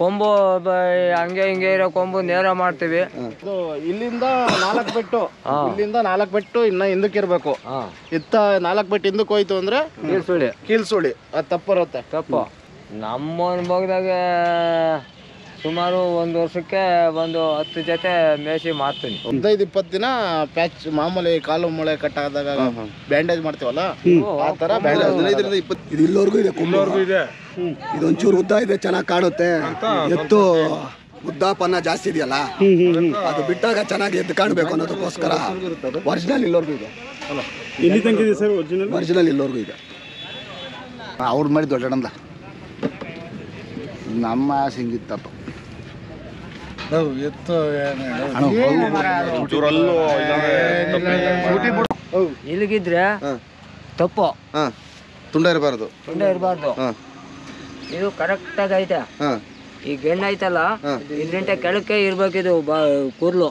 ಕೊಂಬು ಹಂಗೆ ಹಿಂಗೆ ಇರೋ ಕೊಂಬು ನೇರ ಮಾಡ್ತೀವಿ. ಇಲ್ಲಿಂದ 4 ಬೆಟ್ಟು, ಇಲ್ಲಿಂದ 4 ಬೆಟ್ಟು ಇನ್ನ ಹಿಂದಕ್ಕೆ ಇರ್ಬೇಕು. ಇತ್ತ 4 ಬೆಟ್ಟು ಹಿಂದಕ್ಕೆ ಹೋಯ್ತು ಅಂದ್ರೆ ಕೀಲ್ಸುಳಿ ಅದು ತಪ್ಪರುತ್ತೆ. ತಪ್ಪು ನಮ್ಮ ಅನುಭವದಾಗ ಸುಮಾರು ಒಂದು ವರ್ಷಕ್ಕೆ ಒಂದು 10 ಜೊತೆ ಮೇಸಿ ಮಾಡ್ತೀನಿ. 15-20 ದಿನ ಪ್ಯಾಚ್ ಮಾಮೂಲಿ ಕಾಲು ಮೊಳೆ ಕಟ್ಟಾದಾಗ ಬ್ಯಾಂಡೇಜ್ ಮಾಡ್ತೀವಲ್ಲ ಆ ತರ ಬ್ಯಾಂಡೇಜ್. 15-20 ಇದು ಇಲ್ಲವರೆಗೂ ಇದೆ, ಕುಂಬಳವರೆಗೂ ಇದೆ. ಇದೊಂಚೂರು ಉದ್ದ ಇದೆ, ಚೆನ್ನಾಗಿ ಕಾಣುತ್ತೆ. ಎತ್ತು ಉದ್ದಾಪನ ಜಾಸ್ತಿ ಇದೆಯಲ್ಲ, ಅದು ಬಿಟ್ಟಾಗ ಚೆನ್ನಾಗಿ ಎದ್ದು ಕಾಣಬೇಕು ಅನ್ನೋದಕ್ಕೋಸ್ಕರ ಒರಿಜಿನಲ್ ಇಲ್ಲವರೆಗೂ ಇದೆ. ಎಲ್ಲಿ ತನಕ ಇದೆ ಸರ್ ಒರಿಜಿನಲ್ ಇಲ್ಲವರೆಗೂ ಇದೆ. ಅವ್ರು ಮಾಡಿ ದೊಡ್ಡಣ್ಣ ನಮ್ಮ ಸಿಂಗಿತ್ತಪ್ಪ ಎತ್ತು ಇಲ್ಲಿಗಿದ್ರೆ ತಪ್ಪು, ತುಂಡ ಇರಬಾರ್ದು. ಇದು ಕರೆಕ್ಟಾಗಿ ಐತೆ. ಈ ಗೆಣ್ಣು ಐತಲ್ಲ, ಇದರಿಂದ ಕೆಳಕ್ಕೆ ಇರ್ಬೇಕಿದು ಕೂದಲು.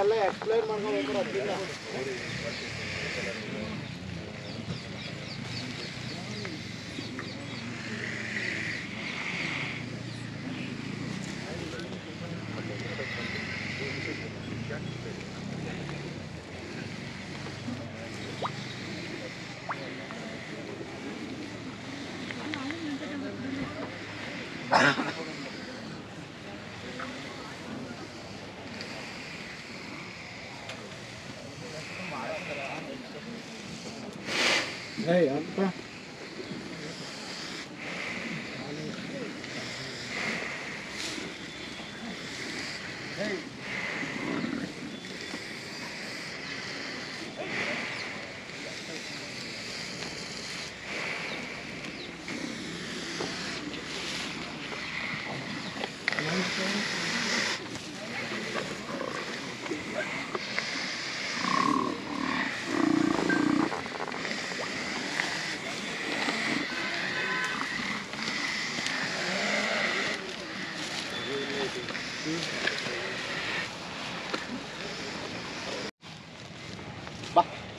ಎಲ್ಲ ಎಕ್ಸ್ಪ್ಲೈನ್ ಮಾಡ್ಕೊಂಡು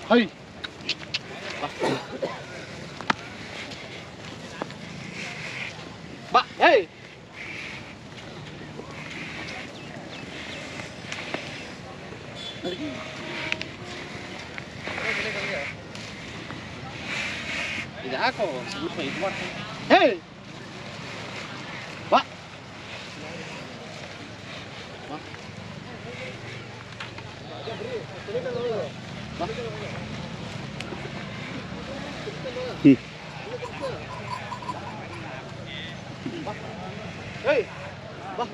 Hey! Ba! Hey! Idako, ಸ್ವಲ್ಪ ಇದು ಮಾಡ್ತೀನಿ. Hey! Ba! Ba! Hey! Ba!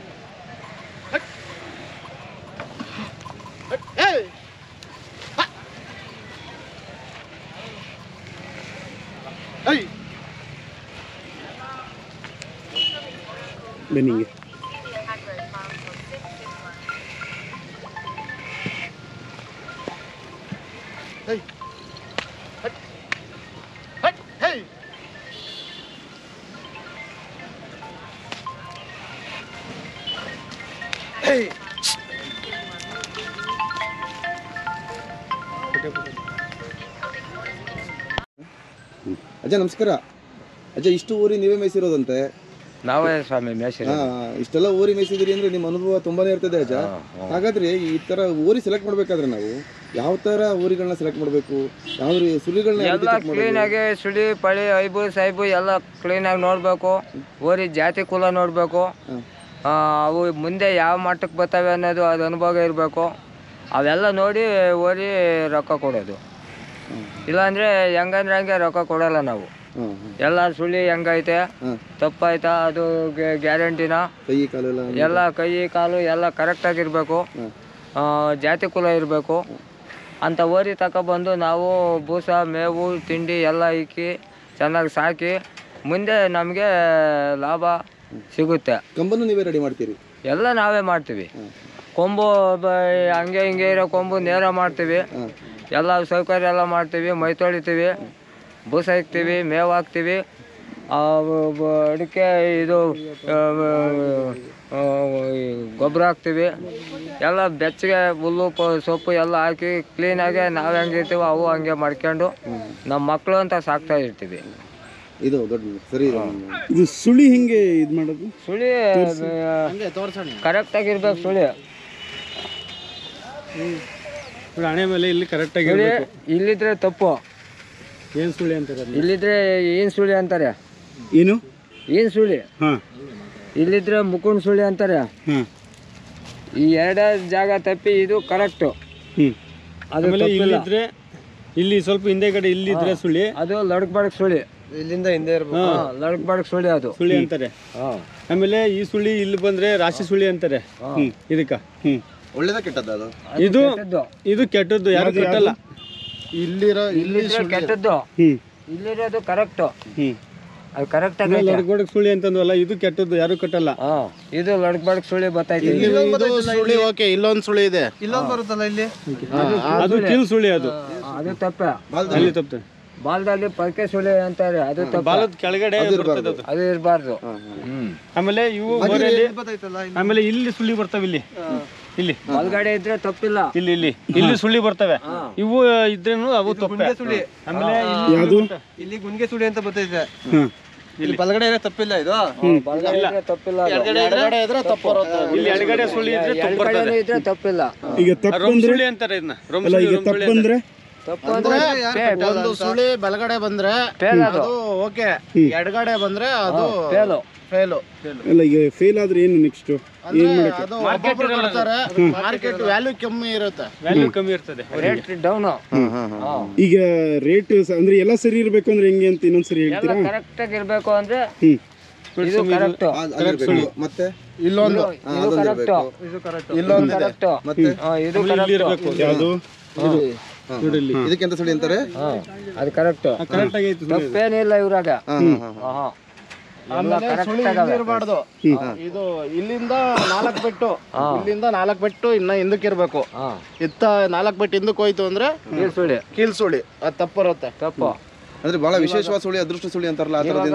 Hey! Ba! Hey! ಬನ್ನಿಗೆ Hey! Hey! Hey! Hey! ಅಜ್ಜ ನಮಸ್ಕಾರ. ಅಜ್ಜ ಇಷ್ಟು ಊರಿ ನೀವೇ ಮೇಯಿಸಿರೋದಂತೆ? ನಾವೇ ಸ್ವಾಮಿ ಮೇಸಿರಿ. ಇಷ್ಟೆಲ್ಲ ಊರಿ ಮೇಯಿಸಿದಿರಿ ಅಂದ್ರೆ ನಿಮ್ಮ ಅನುಭವ ತುಂಬಾನೇ ಇರ್ತದೆ ಅಜ್ಜ. ಹಾಗಾದ್ರೆ ಈ ತರ ಊರಿ ಸೆಲೆಕ್ಟ್ ಮಾಡ್ಬೇಕಾದ್ರೆ ನಾವು ಯಾವ ತರ ಊರಿಗಳನ್ನ ಸೆಲೆಕ್ಟ್ ಮಾಡಬೇಕು? ಯಾವ ಸುಳಿಗಳನ್ನ ಎಲ್ಲ ಕ್ಲೀನಾಗಿ ಸುಳಿ ಪಳಿ ಐಬು ಸೈಬು ಎಲ್ಲ ಕ್ಲೀನಾಗಿ ನೋಡಬೇಕು. ಊರಿ ಜಾತಿ ಕುಲ ನೋಡಬೇಕು. ಅವು ಮುಂದೆ ಯಾವ ಮಟ್ಟಕ್ಕೆ ಬರ್ತವೆ ಅನ್ನೋದು ಅದು ಅನುಭವ ಇರಬೇಕು. ಅವೆಲ್ಲ ನೋಡಿ ಓರಿ ರೊಕ್ಕ ಕೊಡೋದು. ಇಲ್ಲಾಂದರೆ ಹೆಂಗಂದ್ರೆ ಹಂಗೆ ರೊಕ್ಕ ಕೊಡೋಲ್ಲ ನಾವು. ಎಲ್ಲ ಸುಳಿ ಹೆಂಗೈತೆ ತಪ್ಪಾಯ್ತಾ ಅದು ಗ್ಯಾರಂಟಿನ, ಎಲ್ಲ ಕೈ ಕಾಲು ಎಲ್ಲ ಕರೆಕ್ಟಾಗಿರಬೇಕು, ಜಾತಿ ಕುಲ ಇರಬೇಕು ಅಂತ ಓರಿ ತಗೊಬಂದು ನಾವು ಬೂಸ ಮೇವು ತಿಂಡಿ ಎಲ್ಲ ಇಕ್ಕಿ ಚೆನ್ನಾಗಿ ಸಾಕಿ ಮುಂದೆ ನಮಗೆ ಲಾಭ ಸಿಗುತ್ತೆ. ಕಂಬನ್ನು ನೀವೇ ರೆಡಿ ಮಾಡ್ತೀರಿ? ಎಲ್ಲ ನಾವೇ ಮಾಡ್ತೀವಿ. ಕೊಂಬು ಹಂಗೆ ಹಿಂಗೆ ಇರೋ ಕೊಂಬು ನೇರ ಮಾಡ್ತೀವಿ, ಎಲ್ಲ ಸೌಕರ್ಯ ಎಲ್ಲ ಮಾಡ್ತೀವಿ, ಮೈ ತೊಳಿತೀವಿ, ಬೂಸ ಇಕ್ತೀವಿ, ಮೇವು ಹಾಕ್ತೀವಿ, ಅದಕ್ಕೆ ಇದು ಗೊಬ್ಬರ ಹಾಕ್ತೀವಿ, ಎಲ್ಲ ಬೆಚ್ಚಗೆ ಹುಲ್ಲು ಸೊಪ್ಪು ಎಲ್ಲ ಹಾಕಿ ಕ್ಲೀನಾಗೆ ನಾವು ಹೆಂಗಿರ್ತೀವಿ ಅವು ಹಂಗೆ ಮಾಡ್ಕೊಂಡು ನಮ್ಮ ಮಕ್ಕಳು ಅಂತ ಸಾಕ್ತಾ ಇರ್ತೀವಿ. ಇದು ದೊಡ್ಡ ಸರಿ. ಇದು ಸುಳಿ ಹೆಂಗೆ ಇದು ಮಾಡೋದು? ಸುಳಿ ಕರೆಕ್ಟಾಗಿರ್ಬೇಕು. ಸುಳಿ ಹಣೆ ಮೇಲೆ ಇಲ್ಲಿ ಕರೆಕ್ಟಾಗಿ ಇಲ್ಲಿದ್ರೆ ತಪ್ಪು. ಏನು ಸುಳಿ ಅಂತಾರೆ? ಇಲ್ಲಿದ್ರೆ ಏನು ಸುಳಿ ಅಂತಾರೆ. ಏನು ಏನು ಸುಳಿ? ಹಾಂ. ಇಲ್ಲಿದ್ರೆ ಮುಕುಂಡ್ ಸುಳಿ ಅಂತಾರೆ. ಹಾಂ. ಈ ಎರಡೇ ಜಾಗ ತಪ್ಪಿ ಇದು ಕರೆಕ್ಟು. ಅದು ಇಲ್ಲಿದ್ರೆ ಇಲ್ಲಿ ಸ್ವಲ್ಪ ಹಿಂದೆಗಡೆ ಇಲ್ಲಿದ್ರೆ ಸುಳಿ, ಅದು ಲಡ್ಕ್ ಬಡಕ್ ಸುಳಿ. ಇಲ್ಲಿಂದ ಹಿಂದೆ ಇರ್ಬೇಕು. ಲಡ್ಕ್ ಬಡಕ್ ಸುಳಿ ಅದು ಸುಳಿ ಅಂತಾರೆ. ಆಮೇಲೆ ಈ ಸುಳಿ ಇಲ್ಲಿ ಬಂದ್ರೆ ರಾಶಿ ಸುಳಿ ಅಂತಾರೆ. ಇದಕ್ಕ ಒಳ್ಳೇದ ಕೆಟ್ಟದ್ದು ಅದು? ಇದು ಕೆಟ್ಟದ್ದು, ಯಾರು ಕೆಟ್ಟಲ್ಲ. ಇಲ್ಲಿ ಕೆಟ್ಟದ್ದು, ಇಲ್ಲಿರೋದು ಕರೆಕ್ಟು. ಅದು ಕರೆಕ್ಟ್ ಆಗಿ ಲಡ್ಕ್ ಬಡಕ್ ಸುಳಿ ಅಂತಂದ್ವಲ್ಲ, ಇದು ಕೆಟ್ಟದ್ದು, ಯಾರು ಕಟ್ಟಲ್ಲ. ಇದು ಲಡ್ಕ್ ಬಡಕ್ ಸುಳಿ ಬರ್ತೈತಿ. ಸುಳಿ ಓಕೆ, ಇಲ್ಲೊಂದು ಸುಳಿ ಇದೆ, ಇಲ್ಲೊಂದು ಬರುತ್ತಲ್ಲ ಇಲ್ಲಿ, ಅದು ಕಿಲ್ ಸುಳಿ. ಅದು ತಪ್ಪ. ಅಲ್ಲಿ ತಪ್ಪು. ಬಾಲದಲ್ಲಿ ಪಲ್ಕೆ ಸುಳಿ ಅಂತಾರೆ, ಅದು ತಪ್ಪ. ಬಾಲದ ಕೆಳಗಡೆ ಅದು ಇರಬಾರ್ದು. ಆಮೇಲೆ ಇವು ಆಮೇಲೆ ಇಲ್ಲಿ ಸುಳಿ ಬರ್ತವೆ. ಇಲ್ಲಿ ಒಳಗಡೆ ಇದ್ರೆ ತಪ್ಪಿಲ್ಲ. ಇಲ್ಲಿ ಸುಳಿ ಬರ್ತವೆ. ಇವು ಇದ್ರೇನು ಅವು ತಪ್ಪೆ. ಆಮೇಲೆ ಇಲ್ಲಿ ಗುನ್ಗೆ ಸುಳಿ ಅಂತ ಬರ್ತೈತೆ. ಇಲ್ಲಿ ಬಲಗಡೆ ಇದ್ರೆ ತಪ್ಪಿಲ್ಲ, ಇದು ತಪ್ಪಿಲ್ಲ. ಇಲ್ಲಿ ಎಡಗಡೆ ಸುಳಿ ಇದ್ರೆ ತಪ್ಪಿಲ್ಲ. ಈಗ ತಪ್ಪು ಸುಳಿ ಅಂತಾರೆ ಇದನ್ನ. ತಪ್ಪು ಅಂದ್ರೆ ಒಂದು ಸುಳಿ ಬಲಗಡೆ ಬಂದ್ರೆ ಅದು ಓಕೆ, ಎಡಗಡೆ ಬಂದ್ರೆ ಅದು ಫೇಲು. ಅಲ್ಲ, ಈಗ ಫೇಲ್ ಆದ್ರೆ ಏನು ನೆಕ್ಸ್ಟ್? ಅದು ಮಾರ್ಕೆಟ್ ವ್ಯಾಲ್ಯೂ ಕಮ್ಮಿ ಇರ್ತದೆ, ರೇಟ್ ಡೌನ್. ಈಗ ರೇಟ್ ಅಂದ್ರೆ ಎಲ್ಲ ಸರಿ ಇರ್ಬೇಕು ಅಂದ್ರೆ ಹೆಂಗೆ ಅಂತ ಇನ್ನೊಂದ್ಸರಿ ಹೇಳ್ತೀರಾ? ಕರೆಕ್ಟ್ ಆಗಿ ಇರ್ಬೇಕು ಅಂದ್ರೆ ಇದು ಕರೆಕ್ಟ್. ಮತ್ತೆ ಇಲ್ಲೊಂದು ಇದು ಕರೆಕ್ಟ್, ಇಲ್ಲೊಂದು ಕರೆಕ್ಟ್, ಇದು ಕರೆಕ್ಟ್. ಯಾವುದು ಇದಕ್ಕೆಂತ ಸುಳಿ ಅಂತಾರೆ? ಅದು ಕರೆಕ್ಟ್. ಕರೆಕ್ಟ್ ಆಗೈತೆ, ತಪ್ಪೇನಿಲ್ಲ ಇವ್ರಾಗ. ಇರಬಾರ್ದು. ಇದು ಇಲ್ಲಿಂದ 4 ಬೆಟ್ಟು, ಇಲ್ಲಿಂದ 4 ಬೆಟ್ಟು ಇನ್ನ ಹಿಂದಕ್ಕೆ ಇರ್ಬೇಕು. ಇತ್ತ 4 ಬೆಟ್ಟು ಹಿಂದಕ್ಕೆ ಹೋಯ್ತು ಅಂದ್ರೆ ಕೀಲ್ ಸುಳಿ, ಅದು ತಪ್ಪಿರುತ್ತೆ. ತಪ್ಪು ಅಂದ್ರೆ ಬಹಳ ವಿಶೇಷವಾದ ಸುಳಿ, ಅದೃಷ್ಟ ಸುಳಿ ಅಂತಾರಲ್ಲ,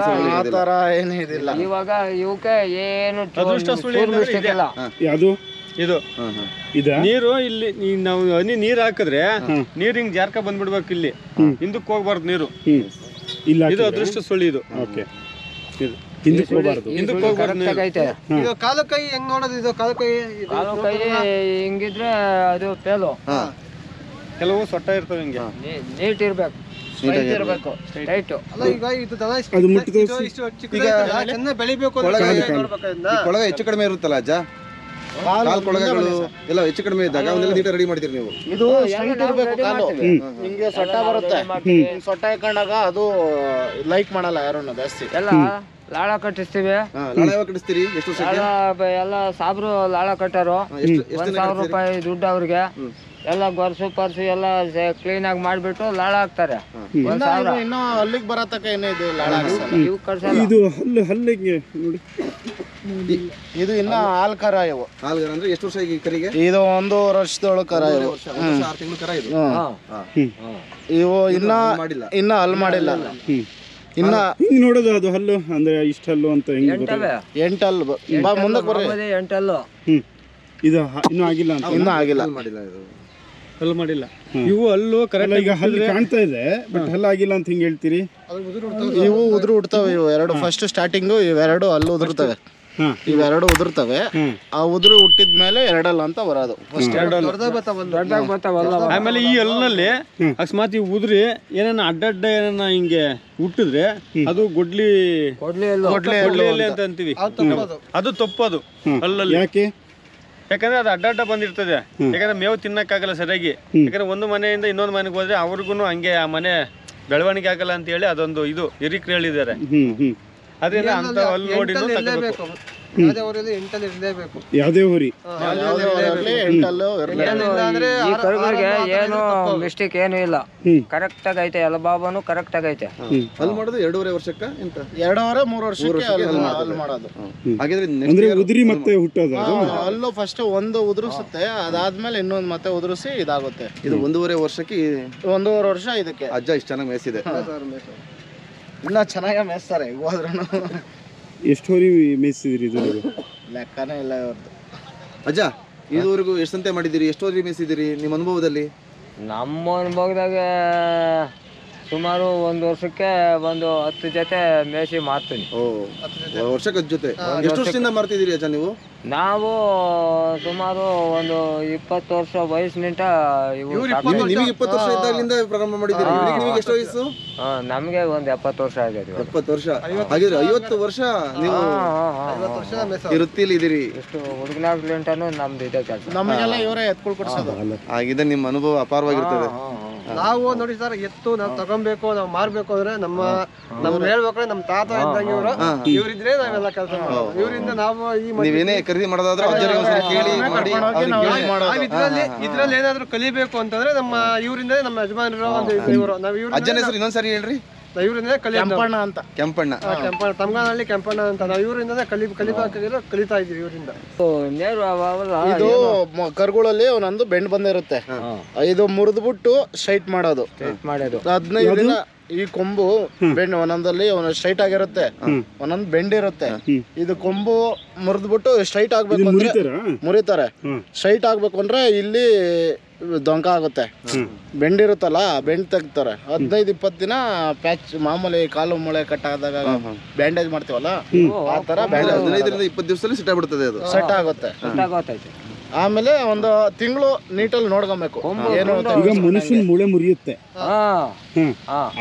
ಆ ತರ ಏನು ಇದಿಲ್ಲ. ಇವಾಗ ಇವಕ್ಕೆ ಏನು ಅದೃಷ್ಟ ಸುಳಿ ಇಲ್ಲ. ಯಾವುದು ಇದು? ನೀರು ಇಲ್ಲಿ ನಾವು ಹನಿ ನೀರ್ ಹಾಕಿದ್ರೆ ನೀರ್ ಹಿಂಗ್ ಜಾರ್ಕ ಬಂದ್ಬಿಡ್ಬೇಕು. ಇಲ್ಲಿ ಹಿಂದಕ್ಕೆ ಹೋಗ್ಬಾರ್ದು ನೀರು. ಇದು ಅದೃಷ್ಟ ಸುಳಿ. ಇದು ಓಕೆ, ಹಿಂದಕ್ಕೆ ಹೋಗ್ಬಾರ್ದು. ಇದು ಕಾಲು ಕೈ ಹೆಂಗ್ ನೋಡೋದು? ಇದು ಕಾಲು ಕೈ ಹಿಂಗಿದ್ರೆ ಅದು ಫೇಲು. ಕೆಲವು ಸೊಟ್ಟ ಇರ್ತವೆ, ಹಿಂಗೆ ನೀಟ್ ಇರ್ಬೇಕು, ಟೈಟ್. ಅದು ಮುಟ್ಟಿದ ಚೆನ್ನಾಗಿ ಬೆಳಿಬೇಕು. ಕೊಳಗ ಹೆಚ್ಚು ಕಡಿಮೆ ಇರುತ್ತಲ್ಲ ಅಜ್ಜ, ಕಾಲ್ ಕೊಳಗಗಳು ಎಲ್ಲ ಹೆಚ್ಚು ಕಡಿಮೆ ಇದ್ದಾಗ ಅವನ್ನೆಲ್ಲ ನೀಟಾಗಿ ರೆಡಿ ಮಾಡ್ತೀರಿ ನೀವು? ಇದು ಸ್ಟ್ರೈಟ್ ಇರ್ಬೇಕು ಕಾಲು, ಹಿಂಗೆ ಸೊಟ್ಟ ಬರುತ್ತೆ. ಸೊಟ್ಟ ಹಾಕೊಂಡಾಗ ಅದು ಲೈಕ್ ಮಾಡಲ್ಲ ಯಾರನ್ನ ಜಾಸ್ತಿ. ಎಲ್ಲ ಲಾಳ ಕಟ್ಟಿಸ್ತೀವಿ. ಲಾಳ ಯಾವಾಗ ಕಟ್ಟಿಸ್ತೀರಿ? ಎಷ್ಟು ವರ್ಷಕ್ಕೆ? ಎಲ್ಲ ಸಾಬ್ರು ಲಾಳ ಕಟ್ಟಾರು. 1,000 ರೂಪಾಯಿ ದುಡ್ಡು ಅವ್ರಿಗೆ. ಎಲ್ಲ ಗೊರ್ಸು ಪರ್ಸು ಎಲ್ಲ ಕ್ಲೀನ್ ಆಗಿ ಮಾಡ್ಬಿಟ್ಟು ಲಾಳ ಹಾಕ್ತಾರೆ. ಇನ್ನು ಅಲ್ಲಿಗೆ ಬರತಕ್ಕ ಏನೋ ಇದು ಲಾಳ ಇವು ಕಟ್ಸಲ್ಲ. ಇದು ಹಲ್ಲಿಗೆ ನೋಡಿ, ಇದು ಇನ್ನ ಹಾಲ್ ಕರ. ಇವು ಹಾಲ್ ಕರ ಅಂದ್ರೆ ಎಷ್ಟು ವರ್ಷ ಈಗ ಕರಿಗೆ? ಇದು 1 ವರ್ಷದೊಳಗೆ ಕರ. ಇವು 6 ತಿಂಗಳು ಕರ. ಇದು ಇವು ಇನ್ನ ಹಲ್ ಮಾಡಿಲ್ಲ. ಇನ್ನ ಹಿಂಗ್ ನೋಡೋದು ಅದು ಹಲ್ಲು ಅಂದ್ರೆ ಇಷ್ಟ ಹಲ್ಲು ಅಂತ ಹಿಂಗ್ 8 ಹಲ್ಲು ಮುಂದಕ್ಕೆ ಬರ್ರಿ. 8 ಹಲ್ಲು. ಇದು ಇನ್ನೂ ಆಗಿಲ್ಲ ಅಂತ? ಇನ್ನೂ ಆಗಿಲ್ಲ, ಹಲ್ಲು ಮಾಡಿಲ್ಲ. ಇವು ಹಲ್ಲು ಕರೆಕ್ಟ್. ಈಗ ಹಲ್ಲು ಕಾಣ್ತಾ ಇದೆ, ಬಟ್ ಹಲ್ಲು ಆಗಿಲ್ಲ ಅಂತ ಹಿಂಗ್ ಹೇಳ್ತೀರಿ? ಇವು ಉದುರು ಉಡ್ತವೆ. ಇವು ಎರಡು ಫಸ್ಟ್ ಸ್ಟಾರ್ಟಿಂಗು ಇವೆರಡು ಹಲ್ಲು ಉದುರ್ತವೆ. ಇವೆರಡು ಉದುರ್ತವೆ. ಆ ಉದುರು ಹುಟ್ಟಿದ್ಮೇಲೆ 2 ಹಲ್ಲು ಅಂತ ಬರೋದು. ಆಮೇಲೆ ಈ ಹಲ್ಲಿನಲ್ಲಿ ಅಕಸ್ಮಾತ್ ಈ ಉದುರಿ ಏನನ್ನ ಅಡ್ಡಡ್ಡ ಏನನ್ನ ಹಿಂಗೆ ಹುಟ್ಟಿದ್ರೆ ಅದು ಗೊಡ್ಲಿ ಅಂತ ಅಂತೀವಿ. ಅದು ತಪ್ಪದು ಹಲ್ಲಲ್ಲಿ. ಯಾಕೆ? ಯಾಕಂದ್ರೆ ಅದು ಅಡ್ಡ ಬಂದಿರ್ತದೆ. ಯಾಕಂದ್ರೆ ಮೇವು ತಿನ್ನಕ್ಕಾಗಲ್ಲ ಸರಿಯಾಗಿ. ಯಾಕಂದ್ರೆ ಒಂದು ಮನೆಯಿಂದ ಇನ್ನೊಂದು ಮನೆಗೆ ಹೋದ್ರೆ ಅವ್ರಿಗೂ ಹಂಗೆ ಆ ಮನೆ ಬೆಳವಣಿಗೆ ಆಗಲ್ಲ ಅಂತ ಹೇಳಿ ಅದೊಂದು ಇದು ಹಿರಿಕರು ಹೇಳಿದ್ದಾರೆ. ಅದರಿಂದ ಅಂತ ಅಲ್ಲಿ ನೋಡಿ ಯಾವುದೇ ಊರಿ ಈ ಕರುಗಳಿಗೆ ಏನು ಮಿಸ್ಟೇಕ್ ಏನು ಇಲ್ಲ, ಕರೆಕ್ಟ್ ಆಗೈತೆ. ಎಲ್ಲ ಬಾಬಾನು ಕರೆಕ್ಟ್ ಆಗೈತೆ. ಅಲ್ಲಿ ಮಾಡೋದು 2.5 ವರ್ಷಕ್ಕ ಎಂತ 2.5-3 ವರ್ಷಕ್ಕೆ ಅಲ್ಲಿ ಮಾಡೋದು. ಹಾಗಿದ್ರೆ ಅಂದ್ರೆ ಉದುರಿ ಮತ್ತೆ ಹುಟ್ಟೋದು ಅಲ್ಲೂ ಫಸ್ಟ್ ಒಂದು ಉದುರಿಸುತ್ತೆ, ಅದಾದ್ಮೇಲೆ ಇನ್ನೊಂದು ಮತ್ತೆ ಉದುರಿಸಿ ಇದಾಗುತ್ತೆ. ಇದು 1.5 ವರ್ಷಕ್ಕೆ 1.5 ವರ್ಷ ಇದಕ್ಕೆ. ಅಜ್ಜ ಇಷ್ಟು ಚೆನ್ನಾಗಿ ಮೇಯಿಸಿದೆ. ಇನ್ನ ಚೆನ್ನಾಗಿ ಮೇಯಿಸ್ತಾರೆ ಹೋದ್ರೂ. ಎಷ್ಟು ಹೋರಿ ಮೇಯಿಸಿದ್ರಿ ಇದು? ಲೆಕ್ಕನೇ ಇಲ್ಲ ಇವ್ರದ್ದು. ಅಜ್ಜ ಇದುವರೆಗೂ ಎಷ್ಟು ಸಂತೆ ಮಾಡಿದ್ದೀರಿ, ಎಷ್ಟು ಹೋರಿ ಮೇಯಿಸಿದ್ದೀರಿ ನಿಮ್ಮ ಅನುಭವದಲ್ಲಿ? ನಮ್ಮ ಅನುಭವದಾಗ ಸುಮಾರು ಒಂದು ವರ್ಷಕ್ಕೆ ಒಂದು 10 ಜೊತೆ ಮೇಸಿ ಮಾಡ್ತೀನಿ. ವರ್ಷಕ್ಕೆ ಜೊತೆ ಎಷ್ಟು ವರ್ಷದಿಂದ ಮಾಡ್ತಿದ್ದೀರಿ ಅಜ್ಜ ನೀವು? ನಾವು ಸುಮಾರು ಒಂದು 20 ವರ್ಷ ವಯಸ್ಸಿನಿಂದ ನಿಮಗೆ 20 ವರ್ಷ ಇದ್ದಾಗಲಿಂದ ಪ್ರಾರಂಭ ಮಾಡಿದ್ದೀರಿ. ನಿಮಗೆ ಎಷ್ಟು ವಯಸ್ಸು? ನಮಗೆ ಒಂದು 70 ವರ್ಷ ಆಗೈತೆ. 70 ವರ್ಷ ಹಾಗಿದ್ರೆ 50 ವರ್ಷ ನೀವು ಈ ವೃತ್ತಿಲಿ ಇದ್ದೀರಿ. ಇಷ್ಟು ಹುಡುಗನಾಗ್ಲಿಂಟನು ನಮ್ದು ಇದೆ ಕೆಲಸ. ನಮಗೆಲ್ಲ ಇವರೇ ಎತ್ಕೊಳ್ ಕೊಡ್ಸೋದು. ಹಾಗಿದ್ರೆ ನಿಮ್ಮ ಅನುಭವ ಅಪಾರವಾಗಿರ್ತದೆ. ನಾವು ನೋಡಿ ಸರ್, ಎತ್ತು ನಾವು ತಗೊಬೇಕು, ನಾವು ಮಾರ್ಬೇಕು ಅಂದ್ರೆ ನಮ್ಮ ಹೇಳ್ಬೇಕಂದ್ರೆ ನಮ್ಮ ತಾತ ಇದ್ದಂಗೆ ಇವರಿದ್ರೆ ನಾವೆಲ್ಲ ಕೆಲಸ ಮಾಡೋದು. ಇವರಿಂದ ನಾವು ನೀವೇನೇ ಖರೀದಿ ಮಾಡೋದಾದ್ರೆ ಕೇಳಿ ಮಾಡಿ ಇದ್ರಲ್ಲಿ ಏನಾದ್ರು ಕಲಿಬೇಕು ಅಂತಂದ್ರೆ ನಮ್ಮ ಇವರಿಂದ ನಮ್ಮ ಯಜಮಾನರು ಒಂದು ಇವರು ನಾವು ಇವ್ರ ಅಜ್ಜನ ಹೆಸರು ಇನ್ನೊಂದ್ಸರಿ ಹೇಳ್ರಿ. ಇವರಿಂದ ಕೆಂಪಣ್ಣ ಅಂತ. ಕೆಂಪಣ್ಣ ತಮ್ಗಾನಲ್ಲಿ ಕೆಂಪಣ್ಣ ಅಂತ ನಾವು ಇವರಿಂದ ಕಲಿತಾ ಇದೀವಿ ಇವರಿಂದ. ಇದು ಕರುಗಳಲ್ಲಿ ಒಂದೊಂದು ಬೆಂಡ್ ಬಂದಿರುತ್ತೆ, ಇದು ಮುರಿದ್ಬಿಟ್ಟು ಸ್ಟ್ರೈಟ್ ಮಾಡೋದು. 15 ದಿನ ಈ ಕೊಂಬು ಬೆಂಡ್ ಒಂದೊಂದಲ್ಲಿ ಸ್ಟ್ರೈಟ್ ಆಗಿರುತ್ತೆ, ಒಂದೊಂದು ಬೆಂಡ್ ಇರುತ್ತೆ. ಇದು ಕೊಂಬು ಮುರಿದ್ಬಿಟ್ಟು ಸ್ಟ್ರೈಟ್ ಆಗ್ಬೇಕು ಅಂದ್ರೆ ಮುರಿತಾರೆ. ಸ್ಟ್ರೈಟ್ ಆಗ್ಬೇಕು ಅಂದ್ರೆ ಇಲ್ಲಿ ದೊಂಕ ಆಗುತ್ತೆ, ಬೆಂಡ್ ಇರುತ್ತಲ್ಲ, ಬೆಂಡ್ ತೆಗ್ತಾರೆ. 15-20 ದಿನ ಪ್ಯಾಚ್ ಮಾಮೂಲಿ ಕಾಲು ಮೊಳೆ ಕಟ್ಟಾದಾಗ ಬ್ಯಾಂಡೇಜ್ ಮಾಡ್ತೀವಲ್ಲ ಆ ತರ 15-20 ದಿವಸದಲ್ಲಿ ಸೆಟ್ ಆಗ್ಬಿಡ್ತದೆ, ಅದು ಸೆಟ್ ಆಗುತ್ತೆ. ಆಮೇಲೆ ಒಂದು ತಿಂಗಳು ನೀಟಲ್ಲಿ ನೋಡ್ಕೊಬೇಕು. ಏನು ಈಗ ಮನುಷ್ಯನ ಮೂಳೆ ಮುರಿಯುತ್ತೆ,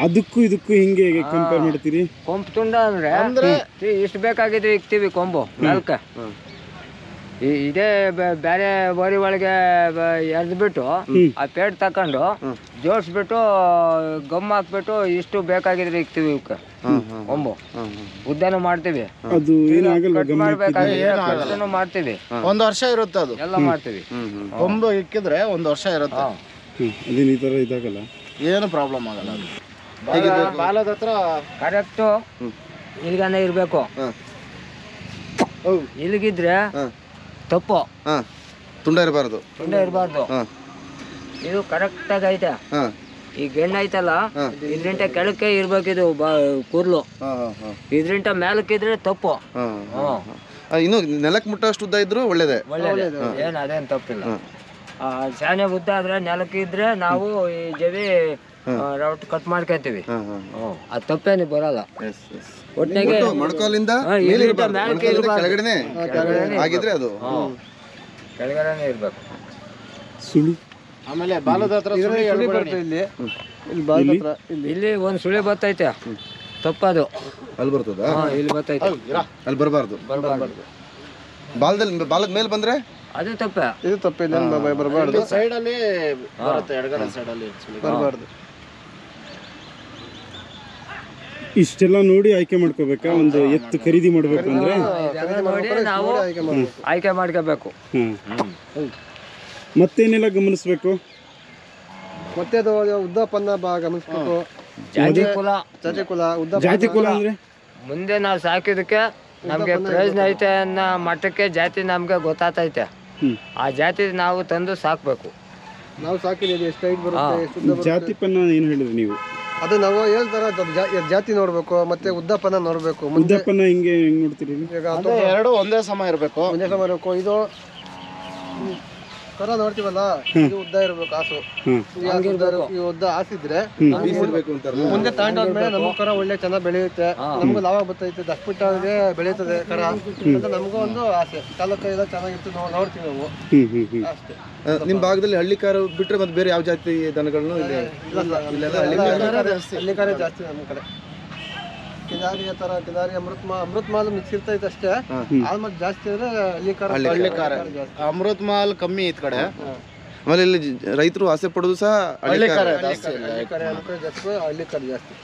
ಅದಕ್ಕೂ ಇದಕ್ಕೂ ಹಿಂಗೆ ಕಂಪೇರ್ ಮಾಡ್ತೀರಿ? ಕೊಂಬು ತುಂಡ ಅಂದ್ರೆ ಇಷ್ಟು ಬೇಕಾಗಿದ್ರೆ ಇಕ್ತೀವಿ ಕೊಂಬು ನಾಲ್ಕ. ಇದೇ ಬೇರೆ ಬೋರಿ ಒಳಗೆ ಎದ್ಬಿಟ್ಟು ಆ ಪೇಟ್ ತಕೊಂಡು ಜೋಡಿಸ್ಬಿಟ್ಟು ಗಮ್ ಹಾಕ್ಬಿಟ್ಟು ಇಷ್ಟು ಬೇಕಾಗಿದ್ರೆ ಇಕ್ತೀವಿ. ಇವಕ್ಕೆ ಕೊಂಬು ಉದ್ದನೂ ಮಾಡ್ತೀವಿ, ಅದು ಮಾಡ್ಬೇಕಾದ್ರೆ ಮಾಡ್ತೀವಿ. 1 ವರ್ಷ ಇರುತ್ತೆ, ಅದು ಎಲ್ಲ ಮಾಡ್ತೀವಿ. ಕೊಂಬು ಇಕ್ಕಿದ್ರೆ 1 ವರ್ಷ ಇರುತ್ತೆ. ಅದೇನು ಈ ತರ ಇದಾಗಲ್ಲ, ಏನು ಪ್ರಾಬ್ಲಮ್ ಆಗಲ್ಲ. ಬಾಲದ ಹತ್ರ ಕರೆಕ್ಟು ಇಲ್ಗಾನೆ ಇರ್ಬೇಕು. ಇಲ್ಲಿಗಿದ್ರೆ ತಪ್ಪು, ತುಂಡ ಇರಬಾರ್ದು. ಇದು ಕರೆಕ್ಟ್ ಆಗಿ ಐತೆ. ಈ ಗೆಣ್ಣು ಐತಲ್ಲ, ಇದ್ರಿಂಟ ಕೆಳಕ್ಕೆ ಇರ್ಬೇಕಿದು ಕೂದಲು, ಇದ್ರಿಂಟ ಮೇಲಕ್ಕಿದ್ರೆ ತಪ್ಪು. ಇನ್ನು ನೆಲಕ್ಕೆ ಮುಟ್ಟಷ್ಟು ಉದ್ದ ಇದ್ರು ಒಳ್ಳೇದೇ, ಏನು ಅದೇನು ತಪ್ಪಿಲ್ಲ. ಶಾನೆ ಉದ್ದ ಆದ್ರೆ ನೆಲಕ್ಕಿದ್ರೆ ನಾವು ಈ ಜವಿ ರೌಟ್ ಕಟ್ ಮಾಡ್ಕೊಂತೀವಿ, ಅದು ತಪ್ಪೇನು ಬರಲ್ಲ. ಒಟ್ಟಿಗೆ ಮೊಣಕಾಲಿಂದ ಕೆಳಗಡೆನೆ ಆಗಿದ್ರೆ ಅದು ಕೆಳಗಡೆನೆ ಇರ್ಬೇಕು. ಸುಳಿ ಆಮೇಲೆ ಬಾಲದ ಹತ್ರ ಇಲ್ಲಿ ಒಂದು ಸುಳಿ ಬರ್ತೈತೆ, ತಪ್ಪದು. ಅಲ್ಲಿ ಬರ್ತದ? ಇಲ್ಲಿ ಬರ್ತೈತೆ, ಅಲ್ಲಿ ಬರಬಾರ್ದು. ಬಾಲದ ಮೇಲೆ ಬಂದ್ರೆ ಅದು ತಪ್ಪೆ. ಇದು ತಪ್ಪಿಲ್ಲ, ಬರಬಾರ್ದು. ಸೈಡಲ್ಲಿ ಬರುತ್ತೆ, ಎಡಗಡೆ ಸೈಡಲ್ಲಿ ಬರಬಾರ್ದು. ಇಷ್ಟೆಲ್ಲ ನೋಡಿ ಆಯ್ಕೆ ಮಾಡ್ಕೋಬೇಕಾ? ಒಂದು ಎತ್ತು ಖರೀದಿ ಮಾಡ್ಬೇಕು ಅಂದ್ರೆ ನೋಡಿ ನಾವು ಆಯ್ಕೆ ಮಾಡ್ಕೋಬೇಕು. ಮತ್ತೇನೆಲ್ಲ ಗಮನಿಸ್ಬೇಕು? ಮತ್ತೆ ಅದು ಉದ್ದಪ್ಪನ್ನ ಗಮನಿಸ್ಬೇಕು. ಜಾತಿ ಕುಲ ಅಂದ್ರೆ ಮುಂದೆ ನಾವು ಸಾಕಿದಕ್ಕೆ ನಮ್ಗೆ ಪ್ರಯೋಜನ ಐತೆ ಅನ್ನೋ ಮಟ್ಟಕ್ಕೆ ಜಾತಿ ನಮ್ಗೆ ಗೊತ್ತಾತೈತೆ. ಆ ಜಾತಿ ನಾವು ತಂದು ಸಾಕ್ಬೇಕು. ನಾವು ಸಾಕಿದ್ದೀವಿ, ಎಷ್ಟು ಹೈಟ್ ಬರುತ್ತೆ, ಎಷ್ಟು ಜಾತಿ ಪನ್ನ ಏನು ಹೇಳಿದ್ರಿ ನೀವು? ಅದು ನಾವು ಹೇಳ್ತಾರ ಜಾತಿ ನೋಡ್ಬೇಕು, ಮತ್ತೆ ಉದ್ದಪ್ಪನ ನೋಡ್ಬೇಕು. ಉದ್ದಪ್ಪನ ಹೆಂಗ್ ನೋಡ್ತೀರಿ? ಎರಡು ಒಂದೇ ಸಮ ಇರಬೇಕು. ಇದು ಕರ ನೋಡ್ತೀವಲ್ಲ, ಇದು ಉದ್ದ ಇರ್ಬೇಕು ಹಾಸು. ಈ ಉದ್ದ ಹಾಸಿದ್ರೆ ಮುಂದೆ ತಗೊಂಡೋದ್ಮೇಲೆ ನಮಗೂ ಕರ ಒಳ್ಳೆ ಚೆನ್ನಾಗಿ ಬೆಳೆಯುತ್ತೆ, ನಮಗೂ ಲಾಭ ಬರ್ತೈತೆ, ದಸ್ಪಿಟ್ಟಾಗೆ ಬೆಳೆಯುತ್ತದೆ ಕರ ಅಂತ ನಮಗೂ ಒಂದು ಆಸೆ. ಕಾಲಕ್ಕೆ ಎಲ್ಲ ಚೆನ್ನಾಗಿತ್ತು, ನೋಡ್ತೀವಿ ನಾವು ಅಷ್ಟೇ. ನಿಮ್ ಭಾಗದಲ್ಲಿ ಹಳ್ಳಿ ಕಾರು ಬಿಟ್ರೆ ಮತ್ತೆ ಬೇರೆ ಯಾವ ಜಾತಿ ದನಗಳನ್ನು ಹಳ್ಳಿ ಕಾರೇ ಜಾಸ್ತಿ ನಮ್ಮ ಕಡೆ. ಕಿಲಾರಿ ಆ ಥರ ಕಿಲಾರಿ ಅಮೃತ್ ಮಾಲ್ ಮಿಕ್ಸ್ ಇರ್ತೈತೆ ಅಷ್ಟೇ. ಆಲ್ಮೋಸ್ಟ್ ಜಾಸ್ತಿ ಅಂದ್ರೆ ಹಳ್ಳಿ ಕಾರ ಅಮೃತ್ ಮಾಲ್ ಕಮ್ಮಿ ಈ ಕಡೆ. ಆಮೇಲೆ ಇಲ್ಲಿ ರೈತರು ಆಸೆ ಪಡೋದು ಸಹ ಹಳ್ಳಿ ಕಾರ ಜಾಸ್ತಿ. ಹಳ್ಳಿ ಕಡೆ ಜಾಸ್ತಿ.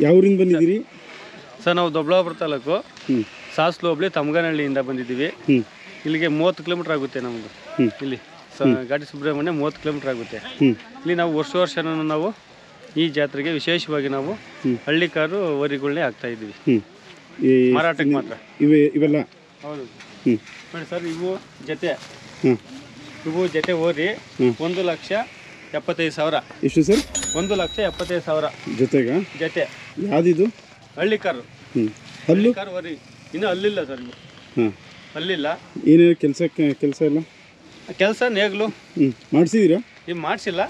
ಯಾವ ಊರಿಂದ ಬಂದಿದ್ದೀರಿ ಸರ್? ನಾವು ದೊಡ್ಡಬಳ್ಳಾಪುರ ತಾಲೂಕು ಸಾಸ್ಲು ಹೋಬಳಿ ತಮಗನಹಳ್ಳಿಯಿಂದ ಬಂದಿದ್ದೀವಿ. ಇಲ್ಲಿಗೆ 30 ಕಿಲೋಮೀಟರ್ ಆಗುತ್ತೆ ನಮ್ಮದು. ಇಲ್ಲಿ ಘಾಟಿ ಸುಬ್ರಹ್ಮಣ್ಯ 30 ಕಿಲೋಮೀಟರ್ ಆಗುತ್ತೆ. ಇಲ್ಲಿ ನಾವು ವರ್ಷನೂ ನಾವು ಈ ಜಾತ್ರೆಗೆ ವಿಶೇಷವಾಗಿ ನಾವು ಹಳ್ಳಿ ಕಾರು ವರಿಗಳನ್ನೇ ಹಾಕ್ತಾ ಇದ್ದೀವಿ ಮಾರಾಟಕ್ಕೆ ಮಾತ್ರ. ಇವೆಲ್ಲ ಹೌದು ನೋಡಿ ಸರ್, ಇವು ಜೊತೆ ಓರಿ 1,75,000. ಎಷ್ಟು ಸರ್? 1,75,000 ಜೊತೆ. ಯಾವ್ದಿದು? ಹಳ್ಳಿ ಕಾರು. ಹಲ್ಲು ಕಾರು ವರಿ ಇನ್ನೂ ಹಲ್ಲಿಲ್ಲ ಸರ್. ಇವು ಹಲ್ಲಿಲ್ಲ. ಏನೇನು ಕೆಲಸ ಎಲ್ಲ ಕೆಲಸ ನೇಗ್ಲು ಮಾಡಿಸಿದ್ದೀರಾ? ಈಗ ಮಾಡಿಸಿಲ್ಲ.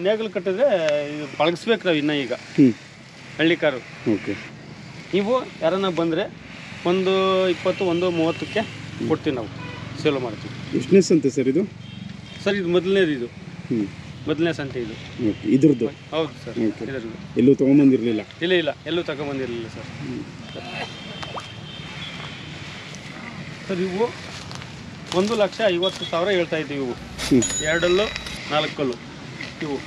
ನೇಗ್ಲು ಕಟ್ಟಿದ್ರೆ ಇದು ಪಳಗಿಸ್ಬೇಕು ನಾವು ಇನ್ನೂ ಈಗ ಹಳ್ಳಿ ಕಾರು. ಓಕೆ. ನೀವು ಯಾರನ್ನ ಬಂದರೆ 1:20 1:30ಕ್ಕೆ ಕೊಡ್ತೀವಿ, ನಾವು ಸೇಲ್ ಮಾಡ್ತೀವಿ. ಎಷ್ಟನೇ ಸಂತೆ ಸರ್ ಇದು? ಸರ್ ಇದು ಮೊದಲನೇದು. ಮೊದಲನೇ ಸಂತೆ ಇದು. ಇದ್ರದ್ದು? ಹೌದು ಸರ್. ಇದರದ್ದು ಎಲ್ಲೂ ತೊಗೊಂಬಂದಿರಲಿಲ್ಲ? ಇಲ್ಲ ಎಲ್ಲೂ ತಗೊಂಬಂದಿರಲಿಲ್ಲ ಸರ್. ಸರ್ ಇವು 1,50,000 ಹೇಳ್ತಾ ಇದ್ದೀವಿ. ಇವು 2 4 ಕಲ್ಲು ಇವು.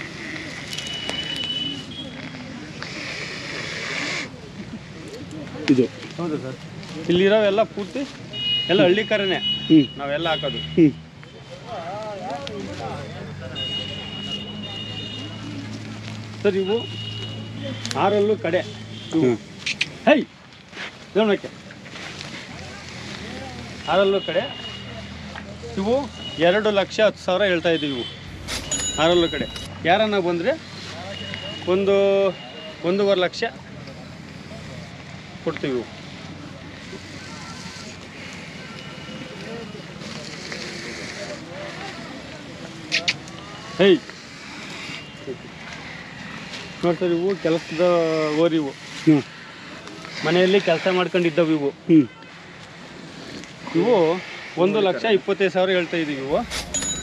ಇದು ಹೌದು ಸರ್. ಇಲ್ಲಿರೋವೆಲ್ಲ ಪೂರ್ತಿ ಎಲ್ಲ ಹಳ್ಳಿ ಕಾರನೇ ನಾವೆಲ್ಲ ಹಾಕೋದು. ಸರ್ ಇವು 6 ಕಡೆ. ಹೈ ಗಮನಕ್ಕೆ 6 ಕಡೆ. ಇವು 2,10,000 ಹೇಳ್ತಾ ಇದ್ದೀವಿ. ಇವು 6 ಕಡೆ. ಯಾರನ್ನ ಬಂದರೆ 1.5 ಲಕ್ಷ ಕೊಡ್ತೀವಿ. ಇವು ಹೇ ನೋಡಿ ಸರ್, ಇವು ಕೆಲಸದ ಓರಿ. ಇವು ಮನೆಯಲ್ಲಿ ಕೆಲಸ ಮಾಡ್ಕೊಂಡಿದ್ದವು. ಇವು 1,25,000 ಹೇಳ್ತಾ ಇದ್ದೀವಿ. ಇವು